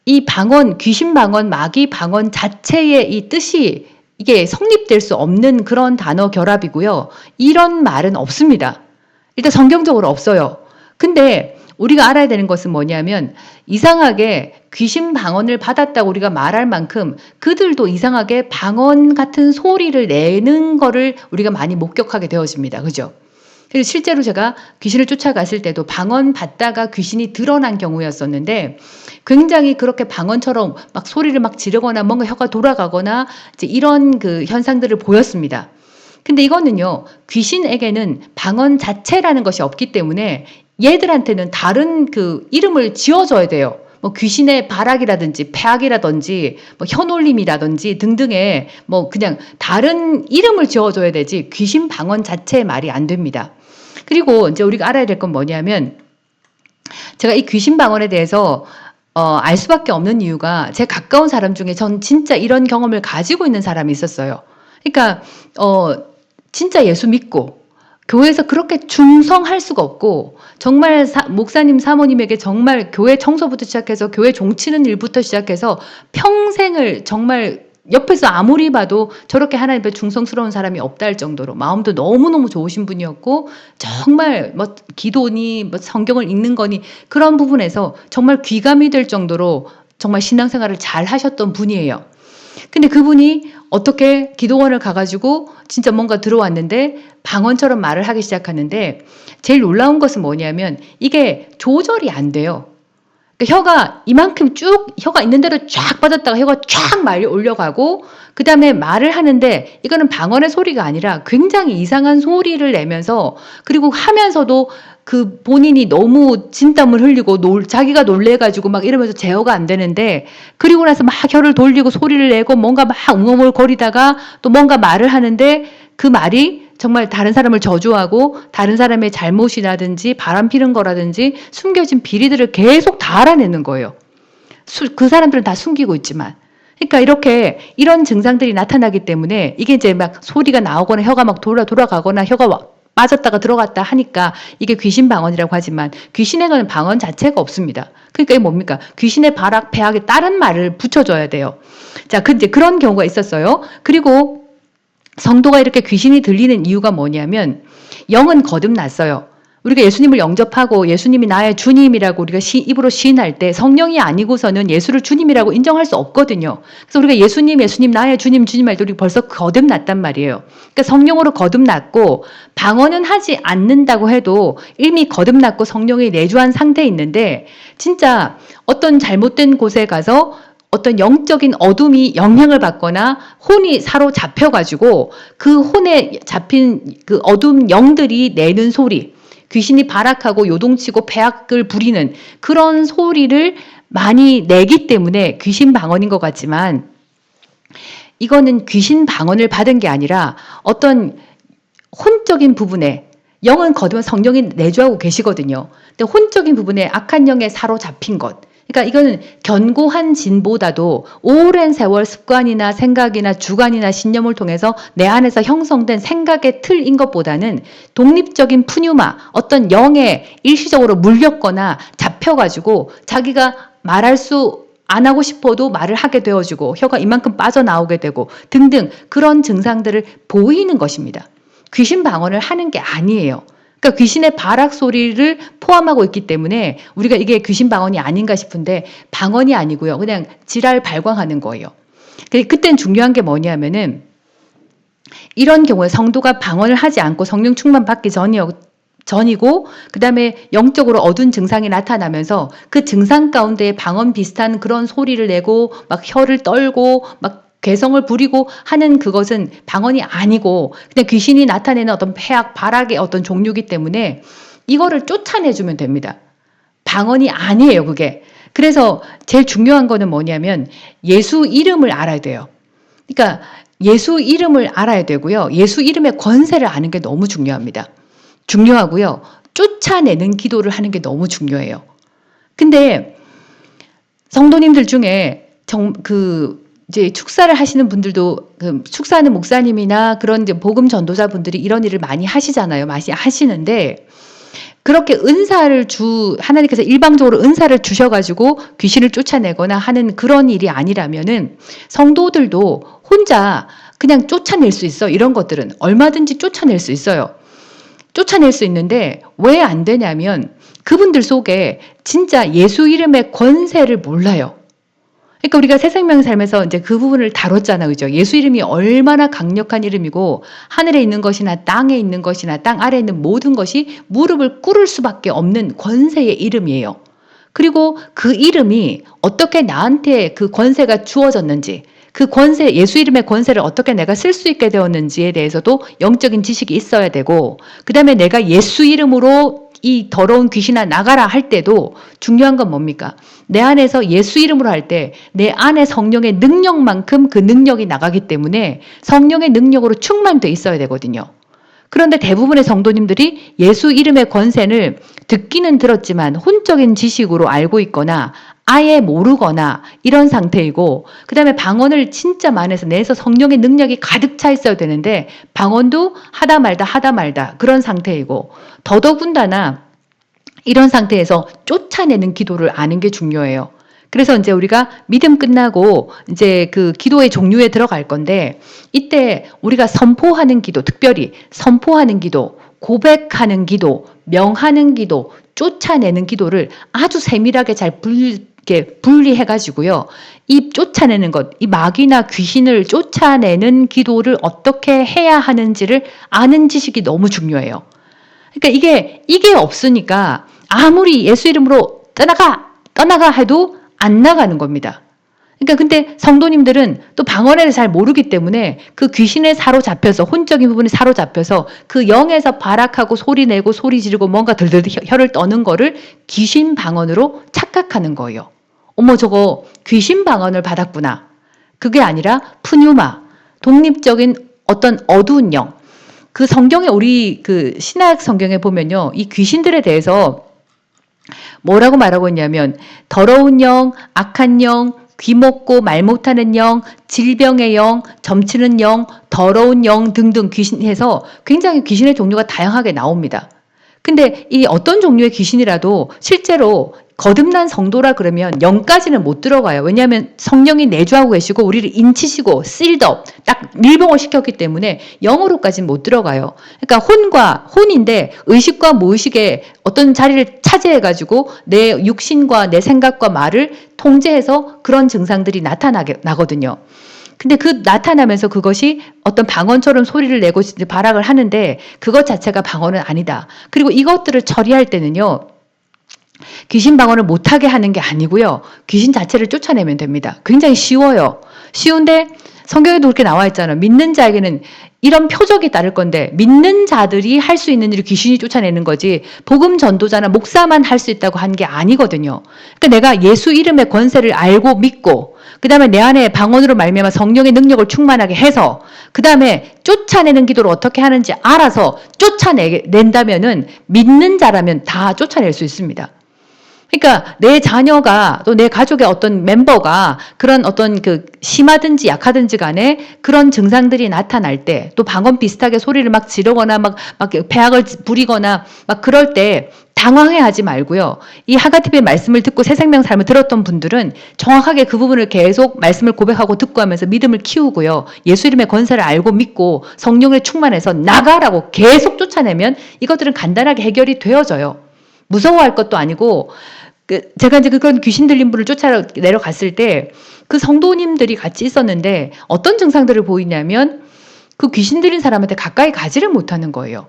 이 방언, 귀신 방언, 마귀 방언 자체의 이 뜻이 이게 성립될 수 없는 그런 단어 결합이고요. 이런 말은 없습니다. 일단 성경적으로 없어요. 근데 우리가 알아야 되는 것은 뭐냐면 이상하게 귀신 방언을 받았다고 우리가 말할 만큼 그들도 이상하게 방언 같은 소리를 내는 거를 우리가 많이 목격하게 되어집니다. 그죠? 그래서 실제로 제가 귀신을 쫓아갔을 때도 방언 받다가 귀신이 드러난 경우였었는데 굉장히 그렇게 방언처럼 막 소리를 막 지르거나 뭔가 혀가 돌아가거나 이제 이런 그 현상들을 보였습니다. 근데 이거는요, 귀신에게는 방언 자체라는 것이 없기 때문에 얘들한테는 다른 그 이름을 지어줘야 돼요. 뭐 귀신의 발악이라든지 폐악이라든지 뭐 혀놀림이라든지 등등의 뭐 그냥 다른 이름을 지어줘야 되지 귀신 방언 자체의 말이 안 됩니다. 그리고 이제 우리가 알아야 될 건 뭐냐면 제가 이 귀신 방언에 대해서 알 수밖에 없는 이유가 제 가까운 사람 중에 전 진짜 이런 경험을 가지고 있는 사람이 있었어요. 그러니까 진짜 예수 믿고 교회에서 그렇게 충성할 수가 없고 정말 목사님 사모님에게 정말 교회 청소부터 시작해서 교회 종치는 일부터 시작해서 평생을 정말 옆에서 아무리 봐도 저렇게 하나님 앞에 충성스러운 사람이 없다 할 정도로 마음도 너무너무 좋으신 분이었고, 정말 뭐 기도니 뭐 성경을 읽는 거니 그런 부분에서 정말 귀감이 될 정도로 정말 신앙생활을 잘 하셨던 분이에요. 근데 그분이 어떻게 기도원을 가가지고 진짜 뭔가 들어왔는데 방언처럼 말을 하기 시작하는데, 제일 놀라운 것은 뭐냐면 이게 조절이 안 돼요. 그러니까 혀가 이만큼 쭉 혀가 있는 대로 쫙 빠졌다가 혀가 쫙 말려 올려가고, 그 다음에 말을 하는데 이거는 방언의 소리가 아니라 굉장히 이상한 소리를 내면서, 그리고 하면서도 그 본인이 너무 진땀을 흘리고 자기가 놀래가지고 막 이러면서 제어가 안 되는데, 그리고 나서 막 혀를 돌리고 소리를 내고 뭔가 막 웅얼거리다가 또 뭔가 말을 하는데 그 말이 정말 다른 사람을 저주하고 다른 사람의 잘못이라든지 바람 피는 거라든지 숨겨진 비리들을 계속 다 알아내는 거예요. 그 사람들은 다 숨기고 있지만. 그러니까 이렇게 이런 증상들이 나타나기 때문에 이게 이제 막 소리가 나오거나 혀가 막 돌아가거나 혀가 빠졌다가 들어갔다 하니까 이게 귀신 방언이라고 하지만, 귀신에게는 방언 자체가 없습니다. 그러니까 이게 뭡니까? 귀신의 발악, 배악에 다른 말을 붙여줘야 돼요. 자, 이제 그런 경우가 있었어요. 그리고 성도가 이렇게 귀신이 들리는 이유가 뭐냐면, 영은 거듭났어요. 우리가 예수님을 영접하고 예수님이 나의 주님이라고 우리가 입으로 시인할 때 성령이 아니고서는 예수를 주님이라고 인정할 수 없거든요. 그래서 우리가 예수님 나의 주님 할 때 우리 벌써 거듭났단 말이에요. 그러니까 성령으로 거듭났고, 방언은 하지 않는다고 해도 이미 거듭났고 성령이 내주한 상태에 있는데, 진짜 어떤 잘못된 곳에 가서 어떤 영적인 어둠이 영향을 받거나 혼이 사로잡혀가지고 그 혼에 잡힌 그 어둠 영들이 내는 소리, 귀신이 발악하고 요동치고 배악을 부리는 그런 소리를 많이 내기 때문에 귀신 방언인 것 같지만, 이거는 귀신 방언을 받은 게 아니라 어떤 혼적인 부분에, 영은 거듭은 성령이 내주하고 계시거든요. 근데 혼적인 부분에 악한 영에 사로잡힌 것, 그러니까 이거는 견고한 진보다도 오랜 세월 습관이나 생각이나 주관이나 신념을 통해서 내 안에서 형성된 생각의 틀인 것보다는 독립적인 푸뉴마, 어떤 영에 일시적으로 물렸거나 잡혀가지고 자기가 말할 수 안 하고 싶어도 말을 하게 되어지고 혀가 이만큼 빠져나오게 되고 등등 그런 증상들을 보이는 것입니다. 귀신 방언을 하는 게 아니에요. 그러니까 귀신의 발악 소리를 포함하고 있기 때문에 우리가 이게 귀신 방언이 아닌가 싶은데, 방언이 아니고요. 그냥 지랄 발광하는 거예요. 그땐 중요한 게 뭐냐면은, 이런 경우에 성도가 방언을 하지 않고 성령 충만 받기 전이고 그 다음에 영적으로 어두운 증상이 나타나면서 그 증상 가운데 방언 비슷한 그런 소리를 내고 막 혀를 떨고 막 괴성을 부리고 하는 그것은 방언이 아니고 그냥 귀신이 나타내는 어떤 폐악, 발악의 어떤 종류이기 때문에 이거를 쫓아내주면 됩니다. 방언이 아니에요, 그게. 그래서 제일 중요한 거는 뭐냐면 예수 이름을 알아야 돼요. 그러니까 예수 이름을 알아야 되고요. 예수 이름의 권세를 아는 게 너무 중요하고요. 쫓아내는 기도를 하는 게 너무 중요해요. 근데 성도님들 중에 이제 축사를 하시는 분들도, 축사하는 목사님이나 그런 이제 복음 전도자 분들이 이런 일을 많이 하시잖아요. 많이 하시는데, 그렇게 하나님께서 일방적으로 은사를 주셔가지고 귀신을 쫓아내거나 하는 그런 일이 아니라면은 성도들도 혼자 그냥 쫓아낼 수 있어. 이런 것들은 얼마든지 쫓아낼 수 있어요. 쫓아낼 수 있는데 왜 안 되냐면 그분들 속에 진짜 예수 이름의 권세를 몰라요. 그러니까 우리가 새 생명 삶에서 이제 그 부분을 다뤘잖아요. 그죠? 예수 이름이 얼마나 강력한 이름이고 하늘에 있는 것이나 땅에 있는 것이나 땅 아래에 있는 모든 것이 무릎을 꿇을 수밖에 없는 권세의 이름이에요. 그리고 그 이름이 어떻게 나한테 그 권세가 주어졌는지, 그 권세, 예수 이름의 권세를 어떻게 내가 쓸 수 있게 되었는지에 대해서도 영적인 지식이 있어야 되고, 그 다음에 내가 예수 이름으로 이 더러운 귀신아 나가라 할 때도 중요한 건 뭡니까? 내 안에서 예수 이름으로 할 때 내 안에 성령의 능력만큼 그 능력이 나가기 때문에 성령의 능력으로 충만돼 있어야 되거든요. 그런데 대부분의 성도님들이 예수 이름의 권세를 듣기는 들었지만 혼적인 지식으로 알고 있거나 아예 모르거나 이런 상태이고, 그 다음에 방언을 진짜 많이 해서 내에서 성령의 능력이 가득 차 있어야 되는데 방언도 하다 말다 그런 상태이고, 더더군다나 이런 상태에서 쫓아내는 기도를 아는 게 중요해요. 그래서 이제 우리가 믿음 끝나고 이제 그 기도의 종류에 들어갈 건데, 이때 우리가 선포하는 기도, 특별히 선포하는 기도, 고백하는 기도, 명하는 기도, 쫓아내는 기도를 아주 세밀하게 잘 이렇게 분리해 가지고요. 이 쫓아내는 것, 이 마귀나 귀신을 쫓아내는 기도를 어떻게 해야 하는지를 아는 지식이 너무 중요해요. 그러니까 이게 없으니까 아무리 예수 이름으로 떠나가 해도 안 나가는 겁니다. 그러니까 근데 성도님들은 또 방언에 대해서 잘 모르기 때문에 그 귀신에 사로잡혀서, 혼적인 부분에 사로잡혀서 그 영에서 발악하고 소리 내고 소리 지르고 뭔가 들들 혀를 떠는 거를 귀신 방언으로 착각하는 거예요. 어머, 저거 귀신 방언을 받았구나. 그게 아니라 푸뉴마, 독립적인 어떤 어두운 영. 그 성경에, 우리 그 신약 성경에 보면요, 이 귀신들에 대해서 뭐라고 말하고 있냐면, 더러운 영, 악한 영, 귀먹고 말 못하는 영, 질병의 영, 점치는 영, 더러운 영 등등 귀신해서 굉장히 귀신의 종류가 다양하게 나옵니다. 근데 이 어떤 종류의 귀신이라도 실제로 거듭난 성도라 그러면 영까지는 못 들어가요. 왜냐하면 성령이 내주하고 계시고 우리를 인치시고 실드업 딱 밀봉을 시켰기 때문에 영으로까지는 못 들어가요. 그러니까 혼인데 의식과 무의식의 어떤 자리를 차지해가지고 내 육신과 내 생각과 말을 통제해서 그런 증상들이 나거든요. 근데 그 나타나면서 그것이 어떤 방언처럼 소리를 내고 발악을 하는데 그것 자체가 방언은 아니다. 그리고 이것들을 처리할 때는요, 귀신 방언을 못하게 하는 게 아니고요, 귀신 자체를 쫓아내면 됩니다. 굉장히 쉬워요. 쉬운데 성경에도 그렇게 나와 있잖아요. 믿는 자에게는 이런 표적이 따를 건데, 믿는 자들이 할 수 있는 일을 귀신이 쫓아내는 거지 복음 전도자나 목사만 할 수 있다고 한 게 아니거든요. 그러니까 내가 예수 이름의 권세를 알고 믿고, 그 다음에 내 안에 방언으로 말미암아 성령의 능력을 충만하게 해서, 그 다음에 쫓아내는 기도를 어떻게 하는지 알아서 쫓아낸다면은 믿는 자라면 다 쫓아낼 수 있습니다. 그러니까 내 자녀가 또 내 가족의 어떤 멤버가 그런 어떤 그 심하든지 약하든지 간에 그런 증상들이 나타날 때, 또 방언 비슷하게 소리를 막 지르거나 막 배악을 부리거나 막 그럴 때 당황해하지 말고요. 이 하가TV의 말씀을 듣고 새생명 삶을 들었던 분들은 정확하게 그 부분을 계속 말씀을 고백하고 듣고 하면서 믿음을 키우고요. 예수 이름의 권세를 알고 믿고 성령에 충만해서 나가라고 계속 쫓아내면 이것들은 간단하게 해결이 되어져요. 무서워할 것도 아니고, 제가 이제 그런 귀신 들린 분을 쫓아 내려갔을 때 그 성도님들이 같이 있었는데 어떤 증상들을 보이냐면, 그 귀신 들린 사람한테 가까이 가지를 못하는 거예요.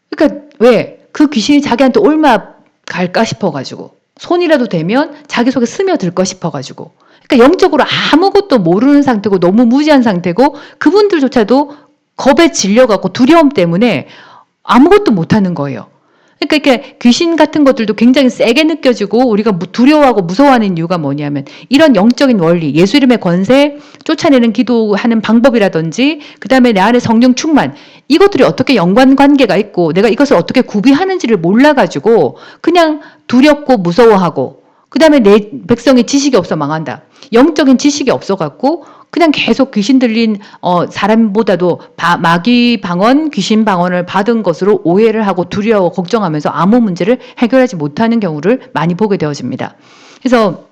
그러니까 왜? 그 귀신이 자기한테 얼마 갈까 싶어가지고, 손이라도 대면 자기 속에 스며들까 싶어가지고, 그러니까 영적으로 아무것도 모르는 상태고 너무 무지한 상태고, 그분들조차도 겁에 질려갖고 두려움 때문에 아무것도 못하는 거예요. 그러니까 귀신 같은 것들도 굉장히 세게 느껴지고 우리가 두려워하고 무서워하는 이유가 뭐냐면, 이런 영적인 원리, 예수 이름의 권세, 쫓아내는 기도하는 방법이라든지, 그 다음에 내 안에 성령 충만, 이것들이 어떻게 연관관계가 있고 내가 이것을 어떻게 구비하는지를 몰라가지고 그냥 두렵고 무서워하고, 그 다음에 내 백성이 지식이 없어 망한다. 영적인 지식이 없어갖고 그냥 계속 귀신 들린 사람보다도 마귀 방언, 귀신 방언을 받은 것으로 오해를 하고 두려워 걱정하면서 아무 문제를 해결하지 못하는 경우를 많이 보게 되어집니다. 그래서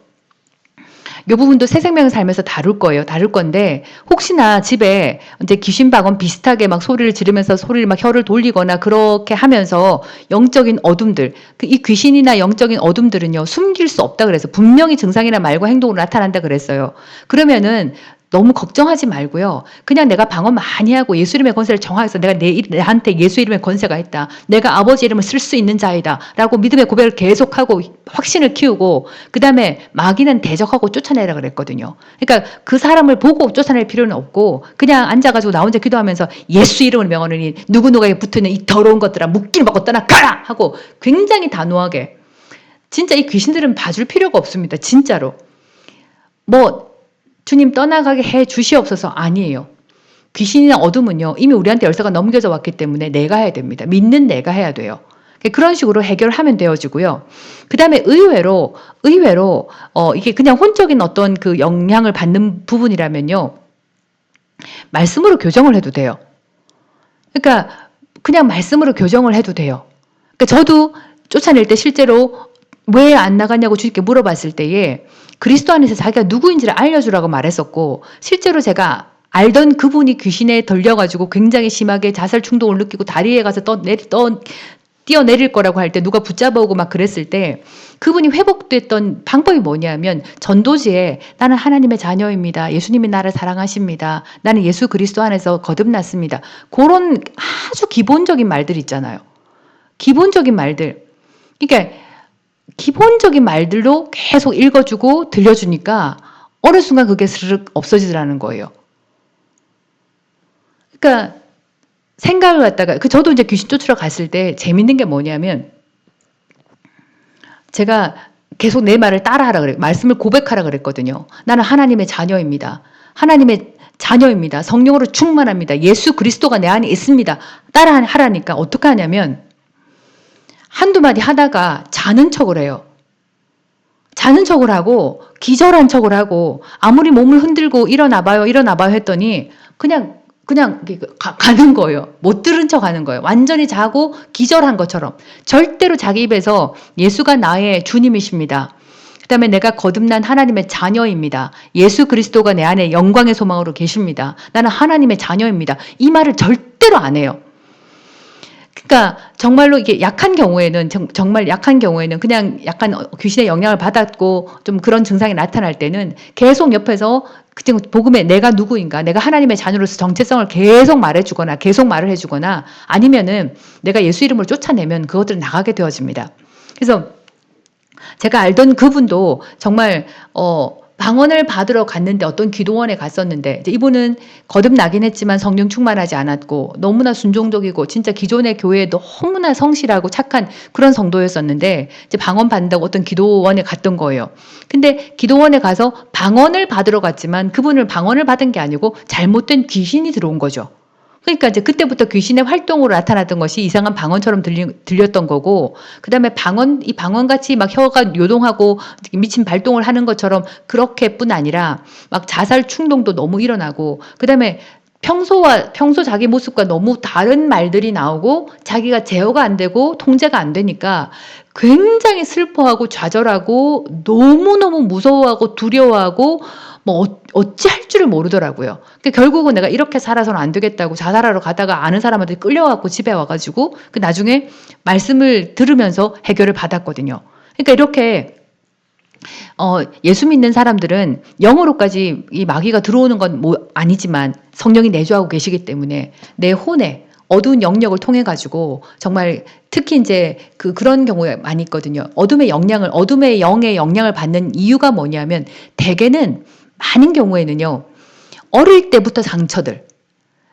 이 부분도 새생명의 삶에서 다룰 건데, 혹시나 집에 이제 귀신 방언 비슷하게 막 소리를 지르면서 소리를 막 혀를 돌리거나 그렇게 하면서 영적인 어둠들, 이 귀신이나 영적인 어둠들은요, 숨길 수 없다 그래서 분명히 증상이나 말과 행동으로 나타난다 그랬어요. 그러면은 너무 걱정하지 말고요. 그냥 내가 방언 많이 하고 예수 이름의 권세를 정화해서 내가 내한테 예수 이름의 권세가 있다, 내가 아버지 이름을 쓸 수 있는 자이다 라고 믿음의 고백을 계속하고 확신을 키우고, 그 다음에 마귀는 대적하고 쫓아내라 그랬거든요. 그러니까 그 사람을 보고 쫓아낼 필요는 없고 그냥 앉아가지고 나 혼자 기도하면서 예수 이름을 명하느니 누구누구에게 붙어있는 이 더러운 것들아 묶기를 받고 떠나가라 하고 굉장히 단호하게. 진짜 이 귀신들은 봐줄 필요가 없습니다. 진짜로. 주님 떠나가게 해 주시옵소서 아니에요. 귀신이나 어둠은요, 이미 우리한테 열쇠가 넘겨져 왔기 때문에 내가 해야 됩니다. 믿는 내가 해야 돼요. 그런 식으로 해결하면 되어지고요. 그 다음에 의외로 이게 그냥 혼적인 어떤 그 영향을 받는 부분이라면요, 말씀으로 교정을 해도 돼요. 그러니까 그냥 말씀으로 교정을 해도 돼요. 그러니까 저도 쫓아낼 때 실제로 왜 안 나갔냐고 주님께 물어봤을 때에 그리스도 안에서 자기가 누구인지를 알려주라고 말했었고, 실제로 제가 알던 그분이 귀신에 들려가지고 굉장히 심하게 자살 충동을 느끼고 다리에 가서 뛰어내릴 거라고 할 때 누가 붙잡아오고 막 그랬을 때 그분이 회복됐던 방법이 뭐냐면 전도지에 나는 하나님의 자녀입니다. 예수님이 나를 사랑하십니다. 나는 예수 그리스도 안에서 거듭났습니다. 그런 아주 기본적인 말들 있잖아요. 기본적인 말들. 그러니까 기본적인 말들로 계속 읽어주고 들려주니까 어느 순간 그게 스르륵 없어지더라는 거예요. 그러니까 생각을 갖다가 저도 이제 귀신 쫓으러 갔을 때 재밌는 게 뭐냐면 제가 계속 내 말을 따라하라 그래요. 말씀을 고백하라 그랬거든요. 나는 하나님의 자녀입니다. 하나님의 자녀입니다. 성령으로 충만합니다. 예수 그리스도가 내 안에 있습니다. 따라하라니까 어떻게 하냐면 한두 마디 하다가 자는 척을 해요. 자는 척을 하고 기절한 척을 하고 아무리 몸을 흔들고 일어나봐요 했더니 그냥 가는 거예요. 못 들은 척 하는 거예요. 완전히 자고 기절한 것처럼. 절대로 자기 입에서 예수가 나의 주님이십니다. 그 다음에 내가 거듭난 하나님의 자녀입니다. 예수 그리스도가 내 안에 영광의 소망으로 계십니다. 나는 하나님의 자녀입니다. 이 말을 절대로 안 해요. 그러니까 정말로 이게 약한 경우에는 정말 약한 경우에는 그냥 약간 귀신의 영향을 받았고 좀 그런 증상이 나타날 때는 계속 옆에서 복음의 내가 누구인가, 내가 하나님의 자녀로서 정체성을 계속 말해주거나 계속 말을 해주거나 아니면은 내가 예수 이름으로 쫓아내면 그것들은 나가게 되어집니다. 그래서 제가 알던 그분도 정말 방언을 받으러 갔는데 어떤 기도원에 갔었는데 이제 이분은 거듭나긴 했지만 성령 충만하지 않았고 너무나 순종적이고 진짜 기존의 교회에 너무나 성실하고 착한 그런 성도였었는데 이제 방언 받는다고 어떤 기도원에 갔던 거예요. 근데 기도원에 가서 방언을 받으러 갔지만 그분을 방언을 받은 게 아니고 잘못된 귀신이 들어온 거죠. 그러니까 이제 그때부터 귀신의 활동으로 나타났던 것이 이상한 방언처럼 들렸던 거고, 그 다음에 이 방언같이 막 혀가 요동하고 미친 발동을 하는 것처럼 그렇게뿐 아니라 막 자살 충동도 너무 일어나고, 그 다음에 평소 자기 모습과 너무 다른 말들이 나오고 자기가 제어가 안 되고 통제가 안 되니까 굉장히 슬퍼하고 좌절하고 너무너무 무서워하고 두려워하고 뭐 어찌할 줄을 모르더라고요. 그러니까 결국은 내가 이렇게 살아서는 안 되겠다고 자살하러 가다가 아는 사람한테 끌려와갖고 집에 와가지고 그 나중에 말씀을 들으면서 해결을 받았거든요. 그러니까 이렇게 예수 믿는 사람들은 영으로까지 이 마귀가 들어오는 건 뭐 아니지만 성령이 내주하고 계시기 때문에 내 혼에 어두운 영역을 통해 가지고 정말 특히 이제 그런 경우가 많이 있거든요. 어둠의 영의 영향을 받는 이유가 뭐냐면 대개는 많은 경우에는요. 어릴 때부터 상처들.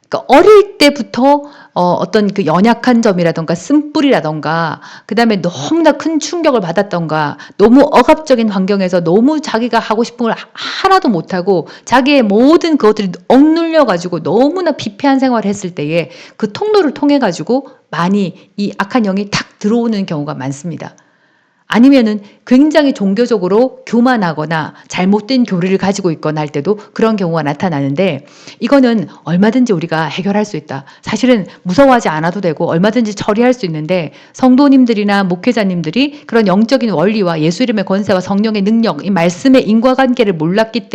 그러니까 어릴 때부터 어떤 그 연약한 점이라던가 쓴뿌리라던가 그다음에 너무나 큰 충격을 받았던가 너무 억압적인 환경에서 너무 자기가 하고 싶은 걸 하나도 못하고 자기의 모든 그것들이 억눌려 가지고 너무나 피폐한 생활을 했을 때에 그 통로를 통해 가지고 많이 이 악한 영이 탁 들어오는 경우가 많습니다. 아니면은 굉장히 종교적으로 교만하거나 잘못된 교리를 가지고 있거나 할 때도 그런 경우가 나타나는데 이거는 얼마든지 우리가 해결할 수 있다. 사실은 무서워하지 않아도 되고 얼마든지 처리할 수 있는데 성도님들이나 목회자님들이 그런 영적인 원리와 예수 이름의 권세와 성령의 능력, 이 말씀의 인과관계를 모르기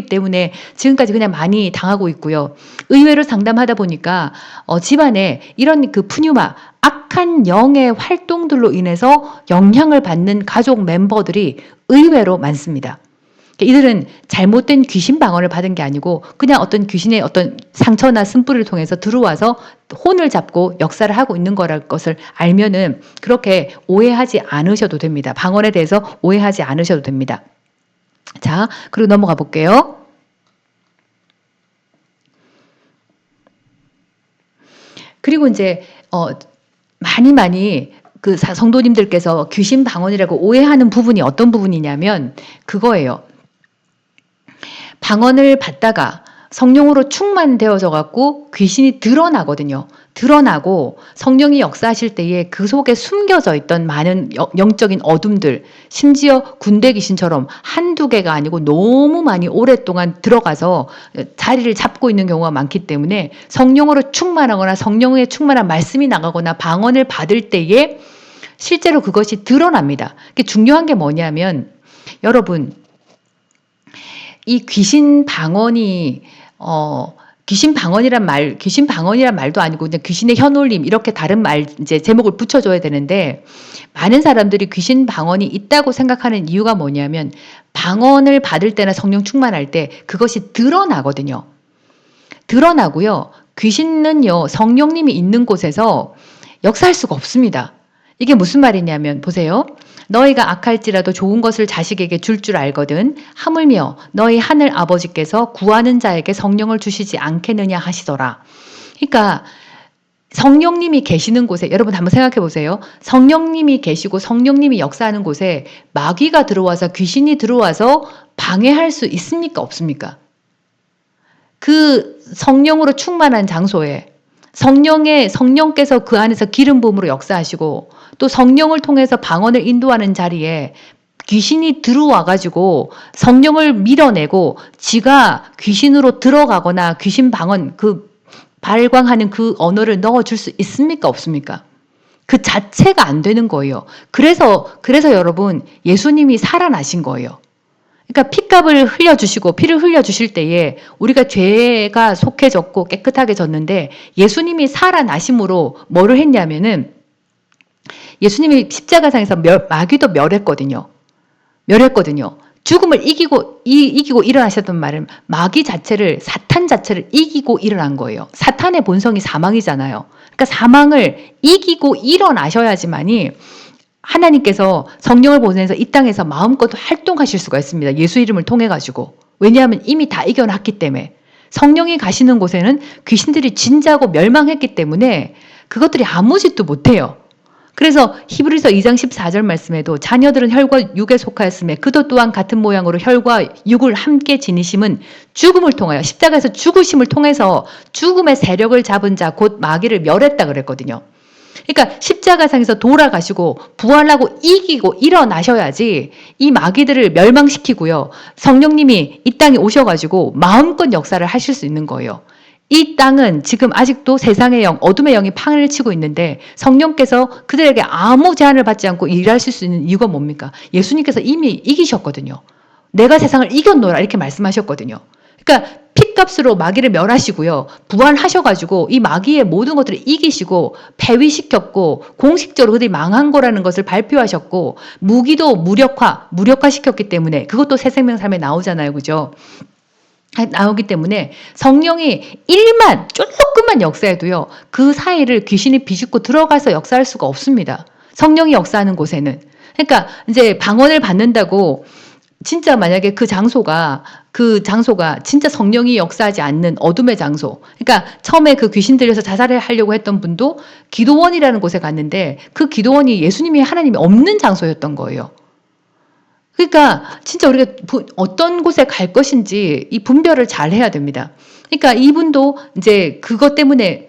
때문에 지금까지 그냥 많이 당하고 있고요. 의외로 상담하다 보니까 집안에 이런 그 푸뉴마 악한 영의 활동들로 인해서 영향을 받는 가족 멤버들이 의외로 많습니다. 이들은 잘못된 귀신 방언을 받은 게 아니고 그냥 어떤 귀신의 어떤 상처나 쓴뿌리를 통해서 들어와서 혼을 잡고 역사를 하고 있는 거랄 것을 알면은 그렇게 오해하지 않으셔도 됩니다. 방언에 대해서 오해하지 않으셔도 됩니다. 자, 그리고 넘어가 볼게요. 그리고 이제 많이 그 성도님들께서 귀신 방언이라고 오해하는 부분이 어떤 부분이냐면 그거예요. 방언을 받다가 성령으로 충만되어져 갖고 귀신이 드러나거든요. 드러나고 성령이 역사하실 때에 그 속에 숨겨져 있던 많은 영적인 어둠들, 심지어 군대 귀신처럼 한두 개가 아니고 너무 많이 오랫동안 들어가서 자리를 잡고 있는 경우가 많기 때문에 성령으로 충만하거나 성령의 충만한 말씀이 나가거나 방언을 받을 때에 실제로 그것이 드러납니다. 중요한 게 뭐냐면 여러분 이 귀신 방언이란 말도 아니고 그냥 귀신의 현올림 이렇게 다른 말 이제 제목을 붙여줘야 되는데 많은 사람들이 귀신 방언이 있다고 생각하는 이유가 뭐냐면 방언을 받을 때나 성령 충만할 때 그것이 드러나거든요. 드러나고요. 귀신은요 성령님이 있는 곳에서 역사할 수가 없습니다. 이게 무슨 말이냐면 보세요. 너희가 악할지라도 좋은 것을 자식에게 줄 줄 알거든 하물며 너희 하늘 아버지께서 구하는 자에게 성령을 주시지 않겠느냐 하시더라. 그러니까 성령님이 계시는 곳에 여러분 한번 생각해 보세요. 성령님이 계시고 성령님이 역사하는 곳에 마귀가 들어와서 귀신이 들어와서 방해할 수 있습니까? 없습니까? 그 성령으로 충만한 장소에 성령께서 그 안에서 기름 부음으로 역사하시고 또 성령을 통해서 방언을 인도하는 자리에 귀신이 들어와 가지고 성령을 밀어내고 지가 귀신으로 들어가거나 귀신 방언 그 발광하는 그 언어를 넣어줄 수 있습니까? 없습니까? 그 자체가 안 되는 거예요. 그래서 여러분 예수님이 살아나신 거예요. 그러니까 피값을 흘려주시고 피를 흘려주실 때에 우리가 죄가 속해졌고 깨끗하게 졌는데 예수님이 살아나심으로 뭐를 했냐면은 예수님이 십자가상에서 마귀도 멸했거든요. 죽음을 이기고 일어나셨던 말은 마귀 자체를 사탄 자체를 이기고 일어난 거예요. 사탄의 본성이 사망이잖아요. 그러니까 사망을 이기고 일어나셔야지만이 하나님께서 성령을 보내서 이 땅에서 마음껏 활동하실 수가 있습니다. 예수 이름을 통해 가지고. 왜냐하면 이미 다 이겨놨기 때문에. 성령이 가시는 곳에는 귀신들이 진자고 멸망했기 때문에 그것들이 아무 짓도 못해요. 그래서 히브리서 2장 14절 말씀에도 자녀들은 혈과 육에 속하였으며 그도 또한 같은 모양으로 혈과 육을 함께 지니심은 죽음을 통하여 십자가에서 죽으심을 통해서 죽음의 세력을 잡은 자 곧 마귀를 멸했다 그랬거든요. 그러니까 십자가상에서 돌아가시고 부활하고 이기고 일어나셔야지 이 마귀들을 멸망시키고요. 성령님이 이 땅에 오셔가지고 마음껏 역사를 하실 수 있는 거예요. 이 땅은 지금 아직도 세상의 영, 어둠의 영이 판을 치고 있는데 성령께서 그들에게 아무 제한을 받지 않고 일하실 수 있는 이유가 뭡니까? 예수님께서 이미 이기셨거든요. 내가 세상을 이겼노라 이렇게 말씀하셨거든요. 그러니까 핏값으로 마귀를 멸하시고요. 부활하셔가지고 이 마귀의 모든 것들을 이기시고 폐위시켰고 공식적으로 그들이 망한 거라는 것을 발표하셨고 무기도 무력화시켰기 때문에 그것도 새 생명 삶에 나오잖아요. 그죠? 나오기 때문에 성령이 조금만 역사해도요. 그 사이를 귀신이 비집고 들어가서 역사할 수가 없습니다. 성령이 역사하는 곳에는. 그러니까 이제 방언을 받는다고 진짜 만약에 그 장소가 진짜 성령이 역사하지 않는 어둠의 장소. 그러니까 처음에 그 귀신 들여서 자살을 하려고 했던 분도 기도원이라는 곳에 갔는데 그 기도원이 예수님이 하나님이 없는 장소였던 거예요. 그러니까 진짜 우리가 어떤 곳에 갈 것인지 이 분별을 잘 해야 됩니다. 그러니까 이분도 이제 그것 때문에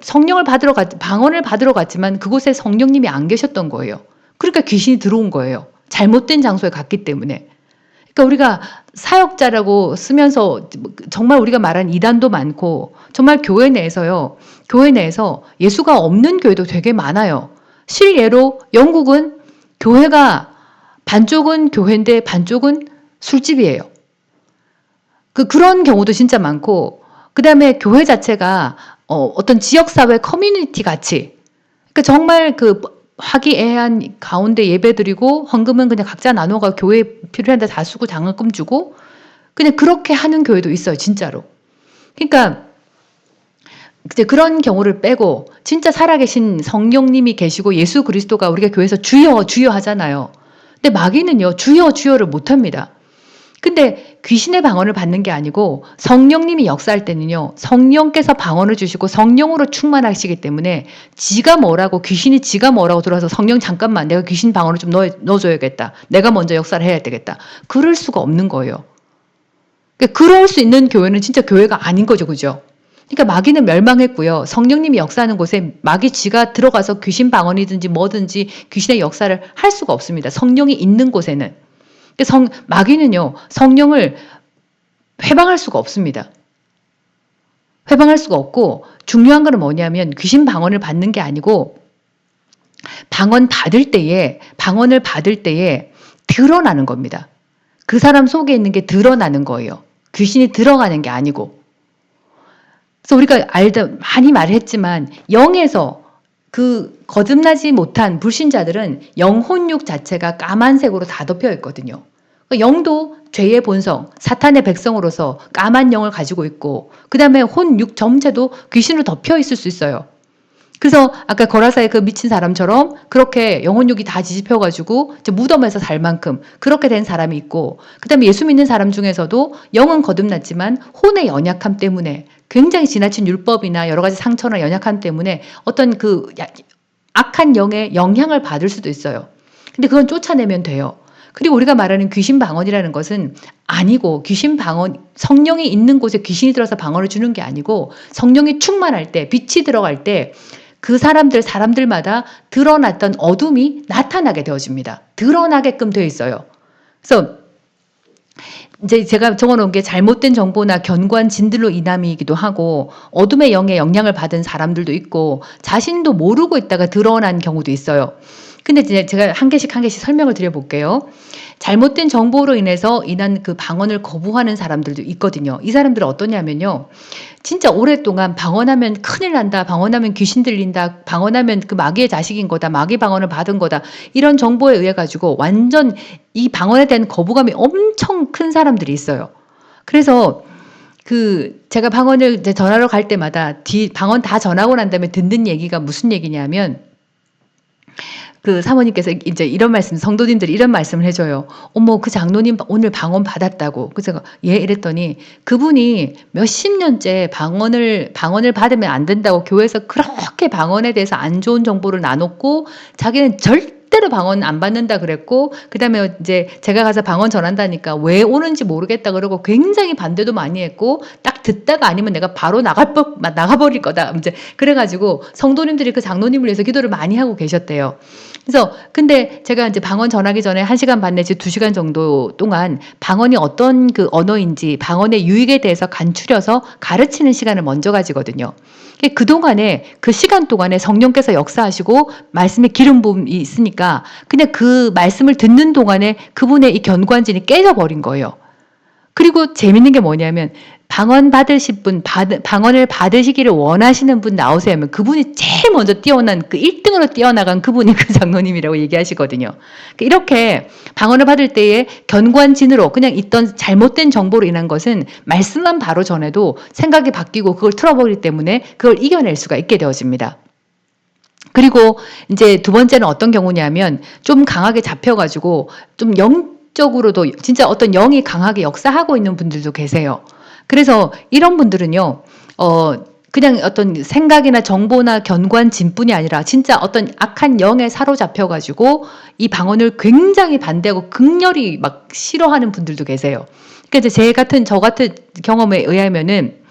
방언을 받으러 갔지만 그곳에 성령님이 안 계셨던 거예요. 그러니까 귀신이 들어온 거예요. 잘못된 장소에 갔기 때문에. 그러니까 우리가 사역자라고 쓰면서 정말 우리가 말한 이단도 많고 정말 교회 내에서 예수가 없는 교회도 되게 많아요. 실예로 영국은 교회가 반쪽은 교회인데 반쪽은 술집이에요. 그런 경우도 진짜 많고 그다음에 교회 자체가 어떤 지역사회 커뮤니티 같이 그러니까 정말 화기애애한 가운데 예배드리고 헌금은 그냥 각자 나눠가 교회 필요한 데 다 쓰고 장학금 주고 그냥 그렇게 하는 교회도 있어요. 진짜로. 그러니까 이제 그런 경우를 빼고 진짜 살아계신 성령님이 계시고 예수 그리스도가 우리가 교회에서 주여 주여 하잖아요. 근데 마귀는요. 주여 주여를 못합니다. 근데 귀신의 방언을 받는 게 아니고 성령님이 역사할 때는요. 성령께서 방언을 주시고 성령으로 충만하시기 때문에 귀신이 지가 뭐라고 들어와서 성령 잠깐만 내가 귀신 방언을 좀 넣어줘야겠다. 내가 먼저 역사를 해야 되겠다. 그럴 수가 없는 거예요. 그러니까 그럴 수 있는 교회는 진짜 교회가 아닌 거죠. 그죠? 그러니까 마귀는 멸망했고요. 성령님이 역사하는 곳에 마귀 지가 들어가서 귀신 방언이든지 뭐든지 귀신의 역사를 할 수가 없습니다. 성령이 있는 곳에는. 마귀는요. 성령을 회방할 수가 없습니다. 회방할 수가 없고 중요한 건 뭐냐면 귀신 방언을 받는 게 아니고 방언을 받을 때에 드러나는 겁니다. 그 사람 속에 있는 게 드러나는 거예요. 귀신이 들어가는 게 아니고. 그래서 우리가 많이 말했지만 영에서 그 거듭나지 못한 불신자들은 영혼육 자체가 까만색으로 다 덮여 있거든요. 영도 죄의 본성, 사탄의 백성으로서 까만 영을 가지고 있고 그 다음에 혼육 전체도 귀신으로 덮여 있을 수 있어요. 그래서 아까 거라사의 그 미친 사람처럼 그렇게 영혼육이 다 뒤집혀가지고 무덤에서 살 만큼 그렇게 된 사람이 있고 그 다음에 예수 믿는 사람 중에서도 영은 거듭났지만 혼의 연약함 때문에 굉장히 지나친 율법이나 여러 가지 상처나 연약함 때문에 어떤 그 악한 영의 영향을 받을 수도 있어요. 근데 그건 쫓아내면 돼요. 그리고 우리가 말하는 귀신 방언이라는 것은 아니고 귀신 방언, 성령이 있는 곳에 귀신이 들어서 방언을 주는 게 아니고 성령이 충만할 때, 빛이 들어갈 때 그 사람들마다 드러났던 어둠이 나타나게 되어집니다. 드러나게끔 되어 있어요. 그래서 이제 제가 적어놓은 게 잘못된 정보나 견고한 진들로 인함이기도 하고 어둠의 영의 영향을 받은 사람들도 있고 자신도 모르고 있다가 드러난 경우도 있어요. 근데 이제 제가 한 개씩 설명을 드려볼게요. 잘못된 정보로 인해서 인한 그 방언을 거부하는 사람들도 있거든요. 이 사람들은 어떠냐면요. 진짜 오랫동안 방언하면 큰일 난다. 방언하면 귀신 들린다. 방언하면 그 마귀의 자식인 거다. 마귀 방언을 받은 거다. 이런 정보에 의해 가지고 완전 이 방언에 대한 거부감이 엄청 큰 사람들이 있어요. 그래서 제가 방언을 이제 전하러 갈 때마다 방언 다 전하고 난 다음에 듣는 얘기가 무슨 얘기냐면 그 사모님께서 이제 이런 말씀, 성도님들이 이런 말씀을 해줘요. 어머, 그 장로님 오늘 방언 받았다고. 그래서 제가 예 이랬더니 그분이 몇십 년째 방언을 받으면 안 된다고 교회에서 그렇게 방언에 대해서 안 좋은 정보를 나눴고 자기는 절대로 방언 안 받는다 그랬고 그다음에 이제 제가 가서 방언 전한다니까 왜 오는지 모르겠다 그러고 굉장히 반대도 많이 했고 딱 듣다가 아니면 내가 바로 나가버릴 거다. 이제 그래가지고 성도님들이 그 장로님을 위해서 기도를 많이 하고 계셨대요. 그래서 근데 제가 이제 방언 전하기 전에 1시간 반 내지 2시간 정도 동안 방언이 어떤 그 언어인지 방언의 유익에 대해서 간추려서 가르치는 시간을 먼저 가지거든요. 그동안에 그 시간 동안에 성령께서 역사하시고 말씀에 기름 부음이 있으니까 그냥 그 말씀을 듣는 동안에 그분의 이 견고한진이 깨져버린 거예요. 그리고 재밌는 게 뭐냐면 방언을 받으시기를 원하시는 분 나오세요 하면 그분이 제일 먼저 뛰어난 그 1등으로 뛰어나간 그분이 그 장로님이라고 얘기하시거든요. 이렇게 방언을 받을 때에 견고한 진으로 그냥 있던 잘못된 정보로 인한 것은 말씀만 바로 전해도 생각이 바뀌고 그걸 틀어버리기 때문에 그걸 이겨낼 수가 있게 되어집니다. 그리고 이제 두 번째는 어떤 경우냐면 좀 강하게 잡혀가지고 좀 영적으로도 진짜 어떤 영이 강하게 역사하고 있는 분들도 계세요. 그래서 이런 분들은요, 그냥 어떤 생각이나 정보나 견고한 진뿐이 아니라 진짜 어떤 악한 영에 사로잡혀가지고 이 방언을 굉장히 반대하고 극렬히 막 싫어하는 분들도 계세요. 그러니까 이제 저 같은 경험에 의하면은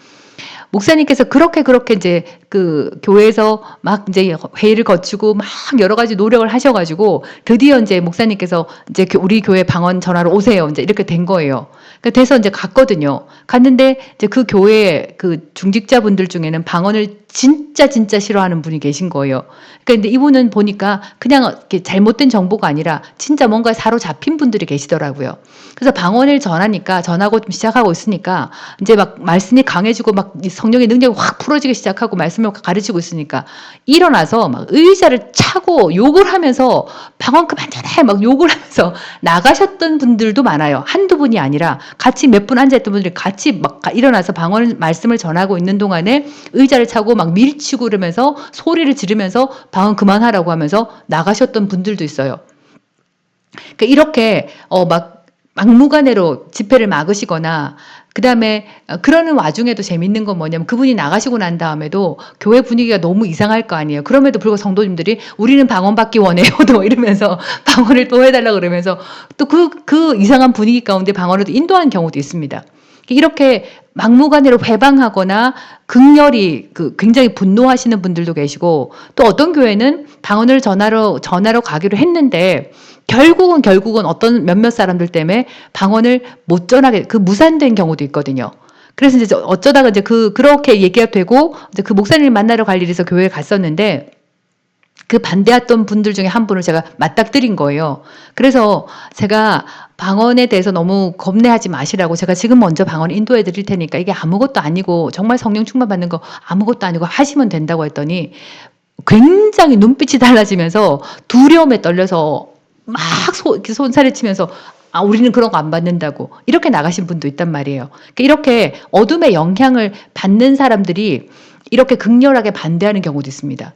목사님께서 그렇게 이제 그 교회에서 막 이제 회의를 거치고 막 여러 가지 노력을 하셔가지고 드디어 이제 목사님께서 이제 우리 교회 방언 전하러 오세요. 이제 이렇게 된 거예요. 그러니까 돼서 이제 갔거든요. 갔는데 이제 그 교회 그 중직자분들 중에는 방언을 진짜 싫어하는 분이 계신 거예요. 그러니까 근데 이분은 보니까 그냥 이렇게 잘못된 정보가 아니라 진짜 뭔가 사로잡힌 분들이 계시더라고요. 그래서 방언을 전하고 시작하고 있으니까 이제 막 말씀이 강해지고 막 성령의 능력이 확 풀어지기 시작하고 말씀을 가르치고 있으니까 일어나서 막 의자를 차고 욕을 하면서 방언 그만 전해 막 욕을 하면서 나가셨던 분들도 많아요. 한두 분이 아니라 같이 몇 분 앉아있던 분들이 같이 막 일어나서 말씀을 전하고 있는 동안에 의자를 차고 막 밀치고 그러면서 소리를 지르면서 방언 그만하라고 하면서 나가셨던 분들도 있어요. 그러니까 이렇게 막무가내로 집회를 막으시거나 그다음에 그러는 와중에도 재밌는 건 뭐냐면 그분이 나가시고 난 다음에도 교회 분위기가 너무 이상할 거 아니에요. 그럼에도 불구하고 성도님들이 우리는 방언 받기 원해요. 또 이러면서 방언을 또 해달라고 그러면서 또 그 이상한 분위기 가운데 방언을 인도한 경우도 있습니다. 이렇게 막무가내로 회방하거나 극렬히 굉장히 분노하시는 분들도 계시고 또 어떤 교회는 방언을 전하러 가기로 했는데 결국은 어떤 몇몇 사람들 때문에 방언을 못 전하게 무산된 경우도 있거든요. 그래서 이제 어쩌다가 이제 그렇게 얘기가 되고 이제 그 목사님을 만나러 갈 일이 있어 교회에 갔었는데 그 반대했던 분들 중에 한 분을 제가 맞닥뜨린 거예요. 그래서 제가 방언에 대해서 너무 겁내하지 마시라고 제가 지금 먼저 방언 인도해 드릴 테니까 이게 아무것도 아니고 정말 성령 충만 받는 거 아무것도 아니고 하시면 된다고 했더니 굉장히 눈빛이 달라지면서 두려움에 떨려서 막 이렇게 손살을 치면서 아, 우리는 그런 거 안 받는다고 이렇게 나가신 분도 있단 말이에요. 그러니까 이렇게 어둠의 영향을 받는 사람들이 이렇게 극렬하게 반대하는 경우도 있습니다.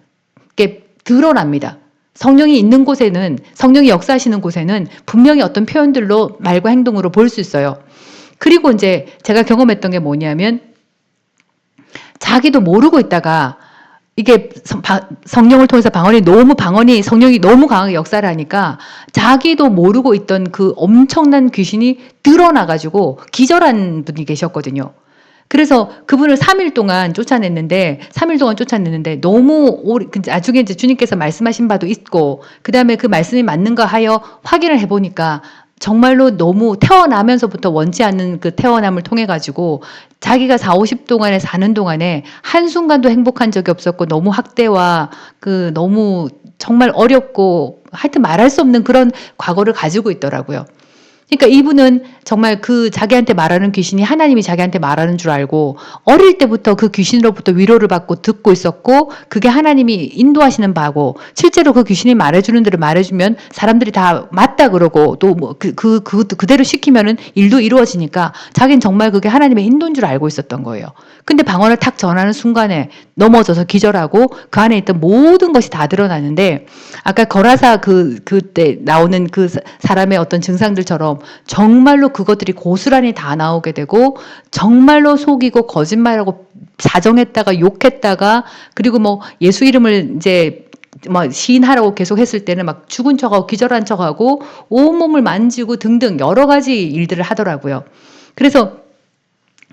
이게 드러납니다. 성령이 있는 곳에는 성령이 역사하시는 곳에는 분명히 어떤 표현들로 말과 행동으로 볼 수 있어요. 그리고 이제 제가 경험했던 게 뭐냐면 자기도 모르고 있다가 이게 성령을 통해서 성령이 너무 강하게 역사를 하니까 자기도 모르고 있던 그 엄청난 귀신이 드러나가지고 기절한 분이 계셨거든요. 그래서 그분을 3일 동안 쫓아냈는데 너무 나중에 이제 주님께서 말씀하신 바도 있고 그 다음에 그 말씀이 맞는가 하여 확인을 해보니까 정말로 너무 태어나면서부터 원치 않는 그 태어남을 통해 가지고 자기가 40, 50 동안에 사는 동안에 한순간도 행복한 적이 없었고 너무 학대와 그 너무 정말 어렵고 하여튼 말할 수 없는 그런 과거를 가지고 있더라고요. 그러니까 이분은 정말 그 자기한테 말하는 귀신이 하나님이 자기한테 말하는 줄 알고 어릴 때부터 그 귀신으로부터 위로를 받고 듣고 있었고 그게 하나님이 인도하시는 바고 실제로 그 귀신이 말해주는 대로 말해주면 사람들이 다 맞다 그러고 또 뭐 그대로 시키면은 일도 이루어지니까 자기는 정말 그게 하나님의 인도인 줄 알고 있었던 거예요. 근데 방언을 탁 전하는 순간에 넘어져서 기절하고 그 안에 있던 모든 것이 다 드러나는데 아까 거라사 그때 나오는 그 사람의 어떤 증상들처럼 정말로 그것들이 고스란히 다 나오게 되고 정말로 속이고 거짓말하고 자정했다가 욕했다가 그리고 뭐 예수 이름을 이제 막 시인하라고 계속 했을 때는 막 죽은 척하고 기절한 척하고 온몸을 만지고 등등 여러 가지 일들을 하더라고요. 그래서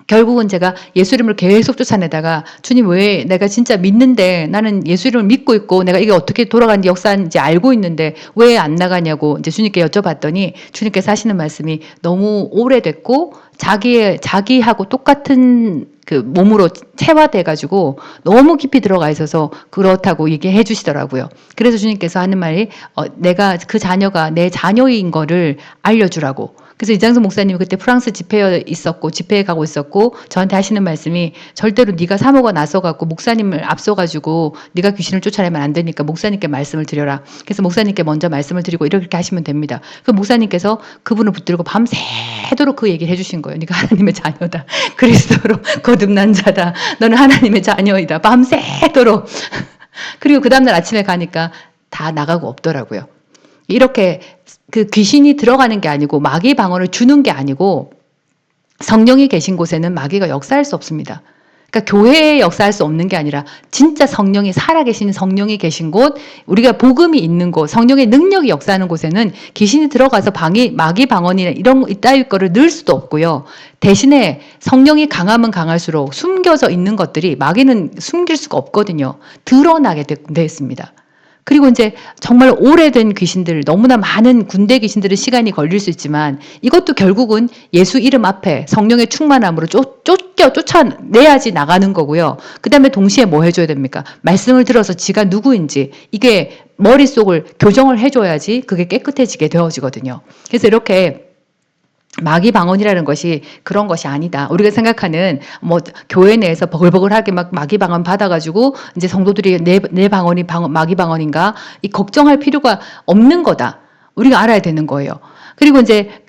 결국은 제가 예수 이름을 계속 쫓아내다가 주님 왜 내가 진짜 믿는데 나는 예수 이름을 믿고 있고 내가 이게 어떻게 돌아가는지 역사인지 알고 있는데 왜 안 나가냐고 이제 주님께 여쭤봤더니 주님께서 하시는 말씀이 너무 오래됐고 자기하고 똑같은 그 몸으로 체화돼 가지고 너무 깊이 들어가 있어서 그렇다고 얘기해 주시더라고요. 그래서 주님께서 하는 말이 내가 그 자녀가 내 자녀인 거를 알려주라고. 그래서 이장성 목사님이 그때 프랑스 집회에 가고 있었고 저한테 하시는 말씀이 절대로 네가 사모가 나서갖고 목사님을 앞서가지고 네가 귀신을 쫓아내면 안 되니까 목사님께 말씀을 드려라. 그래서 목사님께 먼저 말씀을 드리고 이렇게 하시면 됩니다. 그 목사님께서 그분을 붙들고 밤새도록 그 얘기를 해주신 거예요. 네가 하나님의 자녀다. 그리스도로 거듭난 자다. 너는 하나님의 자녀이다. 밤새도록. 그리고 그 다음날 아침에 가니까 다 나가고 없더라고요. 이렇게 그 귀신이 들어가는 게 아니고 마귀 방언을 주는 게 아니고 성령이 계신 곳에는 마귀가 역사할 수 없습니다. 그러니까 교회에 역사할 수 없는 게 아니라 진짜 성령이 살아계신 성령이 계신 곳, 우리가 복음이 있는 곳, 성령의 능력이 역사하는 곳에는 귀신이 들어가서 마귀 방언이나 이따위 거를 넣을 수도 없고요. 대신에 성령이 강하면 강할수록 숨겨져 있는 것들이 마귀는 숨길 수가 없거든요. 드러나게 돼 있습니다. 그리고 이제 정말 오래된 귀신들, 너무나 많은 군대 귀신들은 시간이 걸릴 수 있지만 이것도 결국은 예수 이름 앞에 성령의 충만함으로 쫓아내야지 나가는 거고요. 그 다음에 동시에 뭐 해줘야 됩니까? 말씀을 들어서 지가 누구인지 이게 머릿속을 교정을 해줘야지 그게 깨끗해지게 되어지거든요. 그래서 이렇게 마귀 방언이라는 것이 그런 것이 아니다. 우리가 생각하는 뭐 교회 내에서 버글버글하게 막 마귀 방언 받아가지고 이제 성도들이 내 방언이 마귀 방언인가 이 걱정할 필요가 없는 거다. 우리가 알아야 되는 거예요. 그리고 이제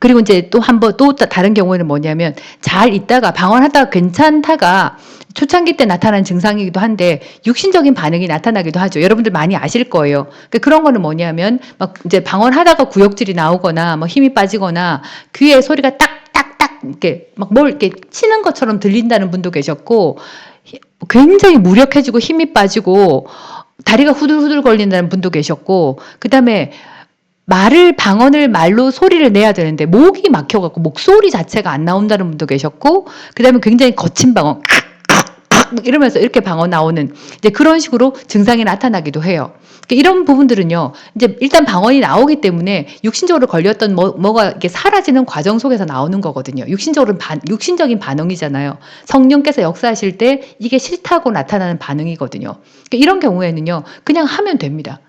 그리고 이제 또 다른 경우에는 뭐냐면 잘 있다가 방언하다가 괜찮다가 초창기 때 나타난 증상이기도 한데 육신적인 반응이 나타나기도 하죠. 여러분들 많이 아실 거예요. 그런 거는 뭐냐면 막 이제 방언하다가 구역질이 나오거나 뭐 힘이 빠지거나 귀에 소리가 딱딱딱 이렇게 막 뭘 이렇게 치는 것처럼 들린다는 분도 계셨고 굉장히 무력해지고 힘이 빠지고 다리가 후들후들 걸린다는 분도 계셨고 그다음에 방언을 말로 소리를 내야 되는데 목이 막혀갖고 목소리 자체가 안 나온다는 분도 계셨고 그 다음에 굉장히 거친 방언 이러면서 이렇게 방언 나오는 이제 그런 식으로 증상이 나타나기도 해요. 이런 부분들은요, 이제 일단 방언이 나오기 때문에 육신적으로 걸렸던 뭐가 이렇게 사라지는 과정 속에서 나오는 거거든요. 육신적인 반응이잖아요. 성령께서 역사하실 때 이게 싫다고 나타나는 반응이거든요. 이런 경우에는요, 그냥 하면 됩니다.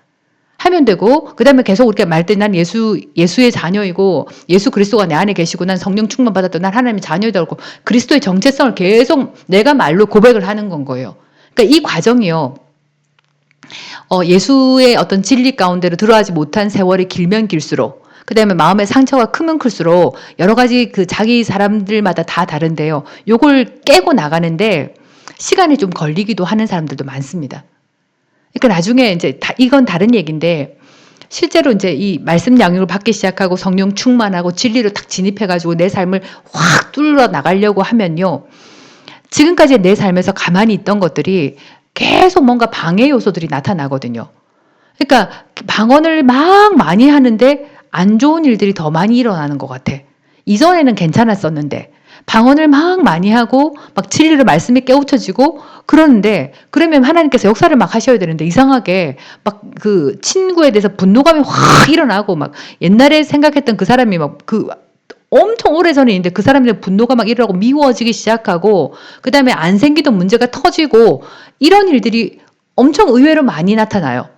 하면 되고, 그 다음에 계속 우리가 말 때 난 예수의 자녀이고, 예수 그리스도가 내 안에 계시고, 난 성령 충만 받았고, 난 하나님의 자녀이다. 고 그리스도의 정체성을 계속 내가 말로 고백을 하는 건 거예요. 그러니까 이 과정이요. 예수의 어떤 진리 가운데로 들어가지 못한 세월이 길면 길수록, 그 다음에 마음의 상처가 크면 클수록 여러 가지 그 자기 사람들마다 다 다른데요. 요걸 깨고 나가는데 시간이 좀 걸리기도 하는 사람들도 많습니다. 그러니까 나중에 이제 이건 다른 얘기인데, 실제로 이제 이 말씀 양육을 받기 시작하고 성령 충만하고 진리로 딱 진입해가지고 내 삶을 확 뚫어 나가려고 하면요. 지금까지 내 삶에서 가만히 있던 것들이 계속 뭔가 방해 요소들이 나타나거든요. 그러니까 방언을 막 많이 하는데 안 좋은 일들이 더 많이 일어나는 것 같아. 이전에는 괜찮았었는데 방언을 막 많이 하고 막 진리로 말씀이 깨우쳐지고 그러는데, 그러면 하나님께서 역사를 막 하셔야 되는데 이상하게 막 그 친구에 대해서 분노감이 확 일어나고, 막 옛날에 생각했던 그 사람이 막 그 엄청 오래전에 있는데 그 사람에 대한 분노가 막 일어나고 미워지기 시작하고, 그 다음에 안 생기던 문제가 터지고, 이런 일들이 엄청 의외로 많이 나타나요.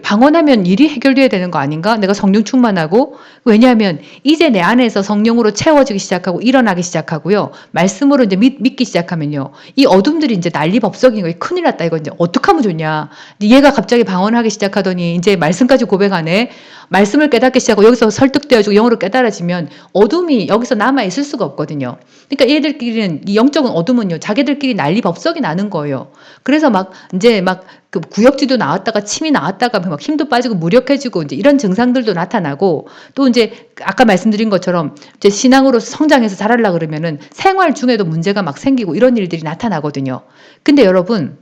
방언하면 일이 해결돼야 되는 거 아닌가? 내가 성령 충만하고, 왜냐하면 이제 내 안에서 성령으로 채워지기 시작하고 일어나기 시작하고요. 말씀으로 이제 믿기 시작하면요. 이 어둠들이 이제 난리법석인 거예요. 큰일 났다. 이거 이제 어떡하면 좋냐. 얘가 갑자기 방언하기 시작하더니 이제 말씀까지 고백하네. 말씀을 깨닫기 시작하고 여기서 설득되어지고 영으로 깨달아지면 어둠이 여기서 남아있을 수가 없거든요. 그러니까 얘들끼리는, 이 영적인 어둠은요, 자기들끼리 난리법석이 나는 거예요. 그래서 막 이제 막 그 구역지도 나왔다가 침이 나왔다가 막 힘도 빠지고 무력해지고 이제 이런 증상들도 나타나고, 또 이제 아까 말씀드린 것처럼 이제 신앙으로 성장해서 자라려고 그러면은 생활 중에도 문제가 막 생기고 이런 일들이 나타나거든요. 근데 여러분,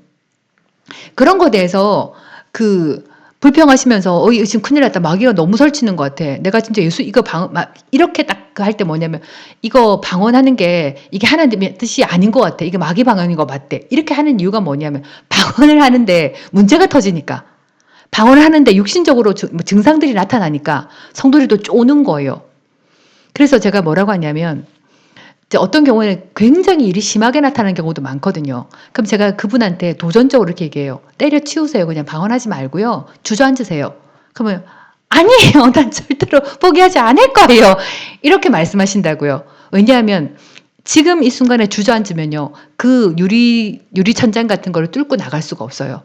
그런 거에 대해서 불평하시면서 지금 큰일 났다. 마귀가 너무 설치는 것 같아. 내가 진짜 예수 이거 이렇게 딱 할 때 뭐냐면, 이거 방언하는 게 이게 하나님의 뜻이 아닌 것 같아. 이게 마귀 방언인 것 같대. 이렇게 하는 이유가 뭐냐면, 방언을 하는데 문제가 터지니까, 방언을 하는데 육신적으로 증상들이 나타나니까 성도들도 쪼는 거예요. 그래서 제가 뭐라고 하냐면, 어떤 경우에는 굉장히 일이 심하게 나타나는 경우도 많거든요. 그럼 제가 그분한테 도전적으로 이렇게 얘기해요. 때려치우세요. 그냥 방언하지 말고요. 주저앉으세요. 그러면 아니에요. 난 절대로 포기하지 않을 거예요. 이렇게 말씀하신다고요. 왜냐하면 지금 이 순간에 주저앉으면요, 그 유리천장 같은 거를 뚫고 나갈 수가 없어요.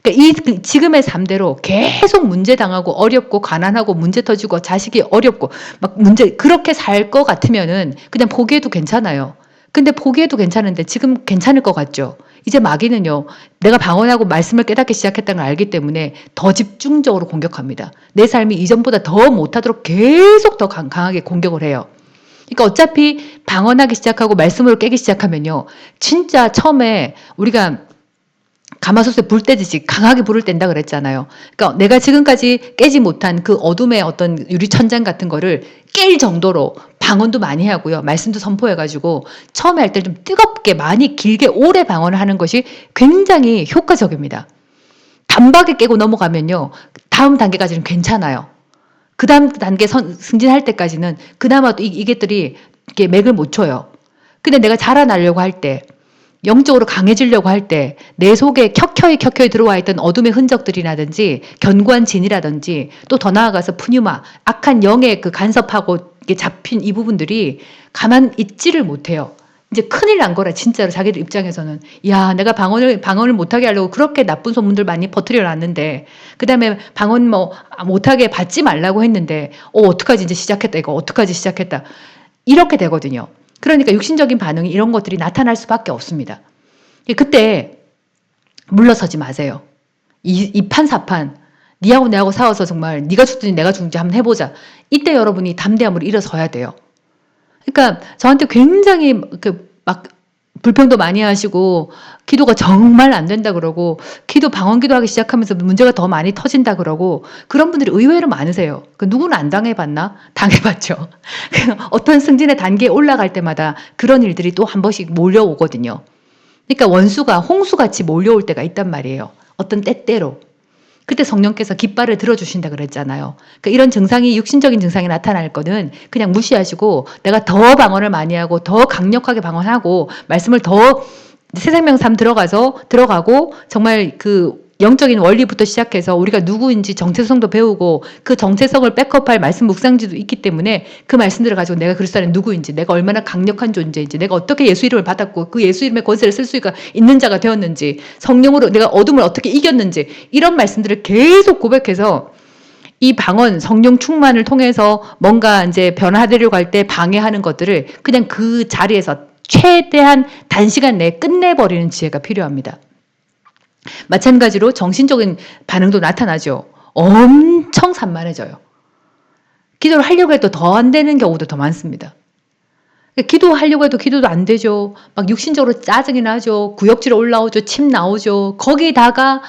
그러니까 지금의 삶대로 계속 문제 당하고 어렵고 가난하고 문제 터지고 자식이 어렵고 막 그렇게 살 것 같으면은 그냥 포기해도 괜찮아요. 근데 포기해도 괜찮은데 지금 괜찮을 것 같죠? 이제 마귀는요, 내가 방언하고 말씀을 깨닫기 시작했다는 걸 알기 때문에 더 집중적으로 공격합니다. 내 삶이 이전보다 더 못하도록 계속 더 강하게 공격을 해요. 그러니까 어차피 방언하기 시작하고 말씀으로 깨기 시작하면요, 진짜 처음에 우리가 가마솥에 불 떼듯이 강하게 불을 뗀다 그랬잖아요. 그러니까 내가 지금까지 깨지 못한 그 어둠의 어떤 유리천장 같은 거를 깰 정도로 방언도 많이 하고요. 말씀도 선포해가지고 처음에 할 때 좀 뜨겁게 많이 길게 오래 방언을 하는 것이 굉장히 효과적입니다. 단박에 깨고 넘어가면요, 다음 단계까지는 괜찮아요. 그 다음 단계 승진할 때까지는 그나마 또 이게들이 이렇게 맥을 못 쳐요. 근데 내가 자라나려고 할 때, 영적으로 강해지려고 할 때 내 속에 켜켜이 들어와 있던 어둠의 흔적들이라든지 견고한 진이라든지, 또 더 나아가서 푸뉴마, 악한 영의 그 간섭하고 잡힌 이 부분들이 가만 있지를 못해요. 이제 큰일 난 거라, 진짜로 자기들 입장에서는. 야, 내가 방언을 못하게 하려고 그렇게 나쁜 소문들 많이 퍼뜨려 놨는데, 그 다음에 방언 못하게 받지 말라고 했는데, 어떡하지, 이제 시작했다, 이거 어떡하지, 시작했다. 이렇게 되거든요. 그러니까 육신적인 반응이 이런 것들이 나타날 수밖에 없습니다. 그때 물러서지 마세요. 이판사판, 니하고 내하고 싸워서 정말 네가 죽든지 내가 죽든지 한번 해보자. 이때 여러분이 담대함으로 일어서야 돼요. 그러니까 저한테 굉장히 막 불평도 많이 하시고, 기도가 정말 안 된다 그러고, 방언 기도하기 시작하면서 문제가 더 많이 터진다 그러고, 그런 분들이 의외로 많으세요. 누구는 안 당해봤나? 당해봤죠. 어떤 승진의 단계에 올라갈 때마다 그런 일들이 또 한 번씩 몰려오거든요. 그러니까 원수가 홍수같이 몰려올 때가 있단 말이에요. 어떤 때때로. 그때 성령께서 깃발을 들어주신다 그랬잖아요. 그러니까 이런 증상이 육신적인 증상이 나타날 거는 그냥 무시하시고 내가 더 방언을 많이 하고 더 강력하게 방언하고 말씀을 더 새 생명 삶 들어가고 정말 그 영적인 원리부터 시작해서 우리가 누구인지 정체성도 배우고 그 정체성을 백업할 말씀 묵상지도 있기 때문에 그 말씀들을 가지고 내가 그리스도 안에 누구인지, 내가 얼마나 강력한 존재인지, 내가 어떻게 예수 이름을 받았고 그 예수 이름의 권세를 쓸 수가 있는 자가 되었는지, 성령으로 내가 어둠을 어떻게 이겼는지, 이런 말씀들을 계속 고백해서 이 방언, 성령 충만을 통해서 뭔가 이제 변화되려고 할 때 방해하는 것들을 그냥 그 자리에서 최대한 단시간 내에 끝내버리는 지혜가 필요합니다. 마찬가지로 정신적인 반응도 나타나죠. 엄청 산만해져요. 기도를 하려고 해도 더 안 되는 경우도 더 많습니다. 기도하려고 해도 기도도 안 되죠. 막 육신적으로 짜증이 나죠. 구역질 올라오죠. 침 나오죠. 거기다가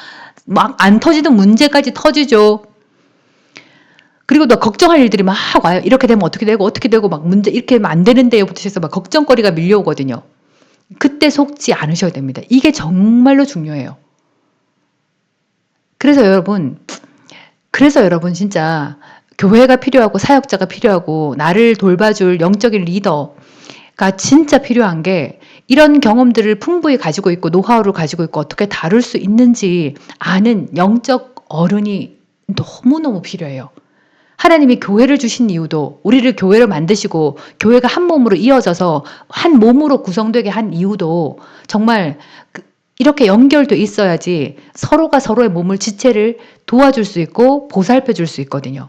막 안 터지던 문제까지 터지죠. 그리고 또 걱정할 일들이 막 와요. 이렇게 되면 어떻게 되고 막 문제 이렇게 하면 안 되는데요부터 해서 막 걱정거리가 밀려오거든요. 그때 속지 않으셔야 됩니다. 이게 정말로 중요해요. 그래서 여러분 진짜 교회가 필요하고 사역자가 필요하고 나를 돌봐줄 영적인 리더가 진짜 필요한 게 이런 경험들을 풍부히 가지고 있고 노하우를 가지고 있고 어떻게 다룰 수 있는지 아는 영적 어른이 너무너무 필요해요. 하나님이 교회를 주신 이유도, 우리를 교회로 만드시고 교회가 한 몸으로 이어져서 한 몸으로 구성되게 한 이유도 정말 이렇게 연결돼 있어야지 서로가 서로의 몸을 지체를 도와줄 수 있고 보살펴 줄 수 있거든요.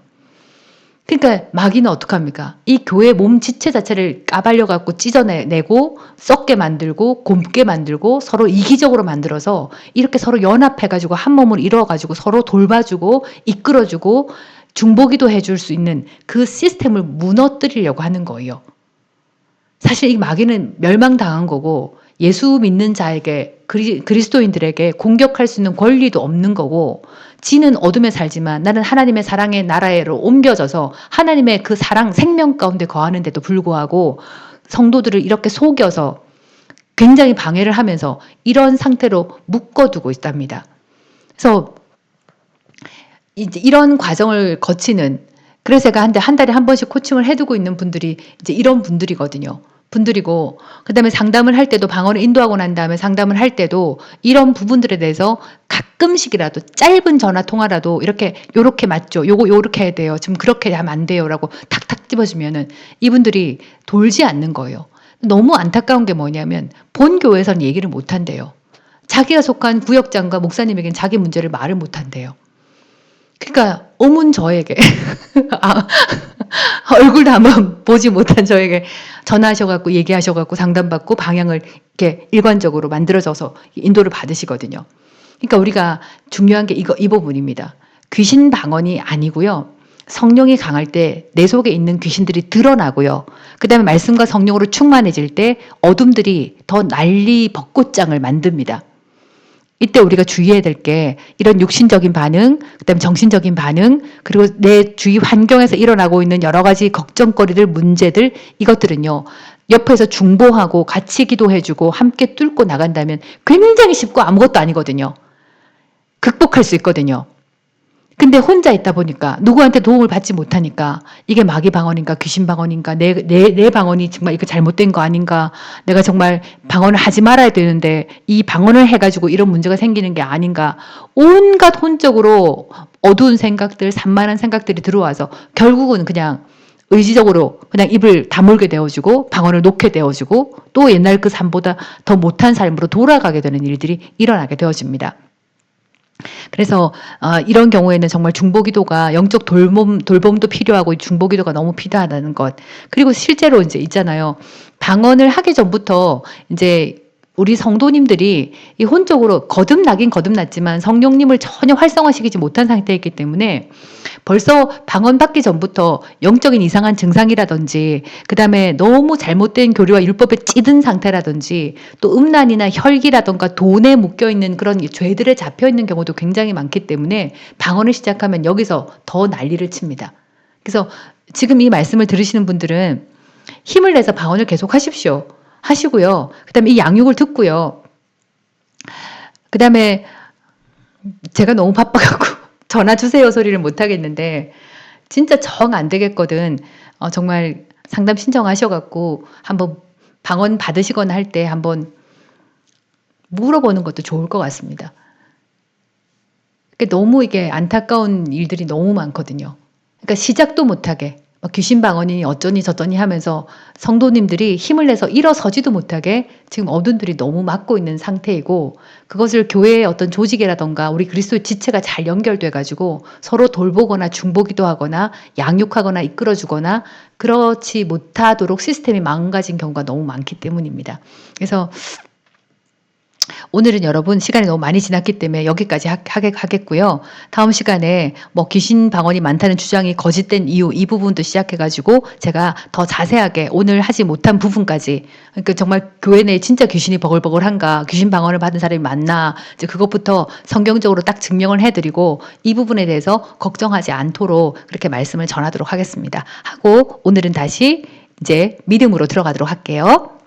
그러니까 마귀는 어떡합니까? 이 교회 몸 지체 자체를 까발려 갖고 찢어내고 썩게 만들고 곪게 만들고 서로 이기적으로 만들어서 이렇게 서로 연합해 가지고 한 몸을 이루어 가지고 서로 돌봐주고 이끌어주고 중보기도 해줄 수 있는 그 시스템을 무너뜨리려고 하는 거예요. 사실 이 마귀는 멸망당한 거고 예수 믿는 자에게 그리스도인들에게 공격할 수 있는 권리도 없는 거고 지는 어둠에 살지만 나는 하나님의 사랑의 나라로 옮겨져서 하나님의 그 사랑 생명 가운데 거하는데도 불구하고 성도들을 이렇게 속여서 굉장히 방해를 하면서 이런 상태로 묶어두고 있답니다. 그래서 이제 이런 과정을 거치는, 그래서 제가 한 달에 한 번씩 코칭을 해두고 있는 분들이 이제 이런 분들이거든요. 분들이고, 그 다음에 상담을 할 때도 방언을 인도하고 난 다음에 상담을 할 때도 이런 부분들에 대해서 가끔씩이라도 짧은 전화 통화라도 요렇게 맞죠. 요렇게 해야 돼요. 지금 그렇게 하면 안 돼요. 라고 탁탁 집어주면은 이분들이 돌지 않는 거예요. 너무 안타까운 게 뭐냐면 본 교회에서는 얘기를 못 한대요. 자기가 속한 구역장과 목사님에게는 자기 문제를 말을 못 한대요. 그러니까 오문 저에게 얼굴도 한번 보지 못한 저에게 전화하셔갖고 얘기하셔갖고 상담받고 방향을 이렇게 일관적으로 만들어져서 인도를 받으시거든요. 그러니까 우리가 중요한 게 이 부분입니다. 귀신 방언이 아니고요. 성령이 강할 때 내 속에 있는 귀신들이 드러나고요. 그 다음에 말씀과 성령으로 충만해질 때 어둠들이 더 난리 벚꽃장을 만듭니다. 이때 우리가 주의해야 될 게 이런 육신적인 반응, 그다음에 정신적인 반응, 그리고 내 주위 환경에서 일어나고 있는 여러 가지 걱정거리들, 문제들, 이것들은요. 옆에서 중보하고 같이 기도해주고 함께 뚫고 나간다면 굉장히 쉽고 아무것도 아니거든요. 극복할 수 있거든요. 근데 혼자 있다 보니까 누구한테 도움을 받지 못하니까 이게 마귀 방언인가 귀신 방언인가 내 방언이 정말 이거 잘못된 거 아닌가, 내가 정말 방언을 하지 말아야 되는데 이 방언을 해가지고 이런 문제가 생기는 게 아닌가, 온갖 혼적으로 어두운 생각들, 산만한 생각들이 들어와서 결국은 그냥 의지적으로 그냥 입을 다물게 되어주고 방언을 놓게 되어주고 또 옛날 그 삶보다 더 못한 삶으로 돌아가게 되는 일들이 일어나게 되어집니다. 그래서 이런 경우에는 정말 중보기도가 영적 돌봄도 필요하고 중보기도가 너무 필요하다는 것. 그리고 실제로 이제 있잖아요. 방언을 하기 전부터 이제 우리 성도님들이 이 혼적으로 거듭나긴 거듭났지만 성령님을 전혀 활성화시키지 못한 상태이기 때문에 벌써 방언 받기 전부터 영적인 이상한 증상이라든지 그 다음에 너무 잘못된 교리와 율법에 찌든 상태라든지 또 음란이나 혈기라든가 돈에 묶여있는 그런 죄들에 잡혀있는 경우도 굉장히 많기 때문에 방언을 시작하면 여기서 더 난리를 칩니다. 그래서 지금 이 말씀을 들으시는 분들은 힘을 내서 방언을 계속 하십시오. 하시고요. 그 다음에 이 양육을 듣고요. 그다음에 제가 너무 바빠갖고 전화 주세요 소리를 못 하겠는데 진짜 정 안 되겠거든. 정말 상담 신청하셔갖고 한번 방언 받으시거나 할 때 한번 물어보는 것도 좋을 것 같습니다. 너무 이게 안타까운 일들이 너무 많거든요. 그러니까 시작도 못하게 막 귀신 방언이니 어쩌니 저쩌니 하면서 성도님들이 힘을 내서 일어서지도 못하게 지금 어둠들이 너무 막고 있는 상태이고 그것을 교회의 어떤 조직이라던가 우리 그리스도의 지체가 잘 연결돼 가지고 서로 돌보거나 중보기도 하거나 양육하거나 이끌어주거나 그렇지 못하도록 시스템이 망가진 경우가 너무 많기 때문입니다. 그래서 오늘은 여러분 시간이 너무 많이 지났기 때문에 여기까지 하겠고요. 다음 시간에 뭐 귀신 방언이 많다는 주장이 거짓된 이유 이 부분도 시작해가지고 제가 더 자세하게 오늘 하지 못한 부분까지 그러니까 정말 교회 내에 진짜 귀신이 버글버글한가 귀신 방언을 받은 사람이 많나 이제 그것부터 성경적으로 딱 증명을 해드리고 이 부분에 대해서 걱정하지 않도록 그렇게 말씀을 전하도록 하겠습니다. 하고 오늘은 다시 이제 믿음으로 들어가도록 할게요.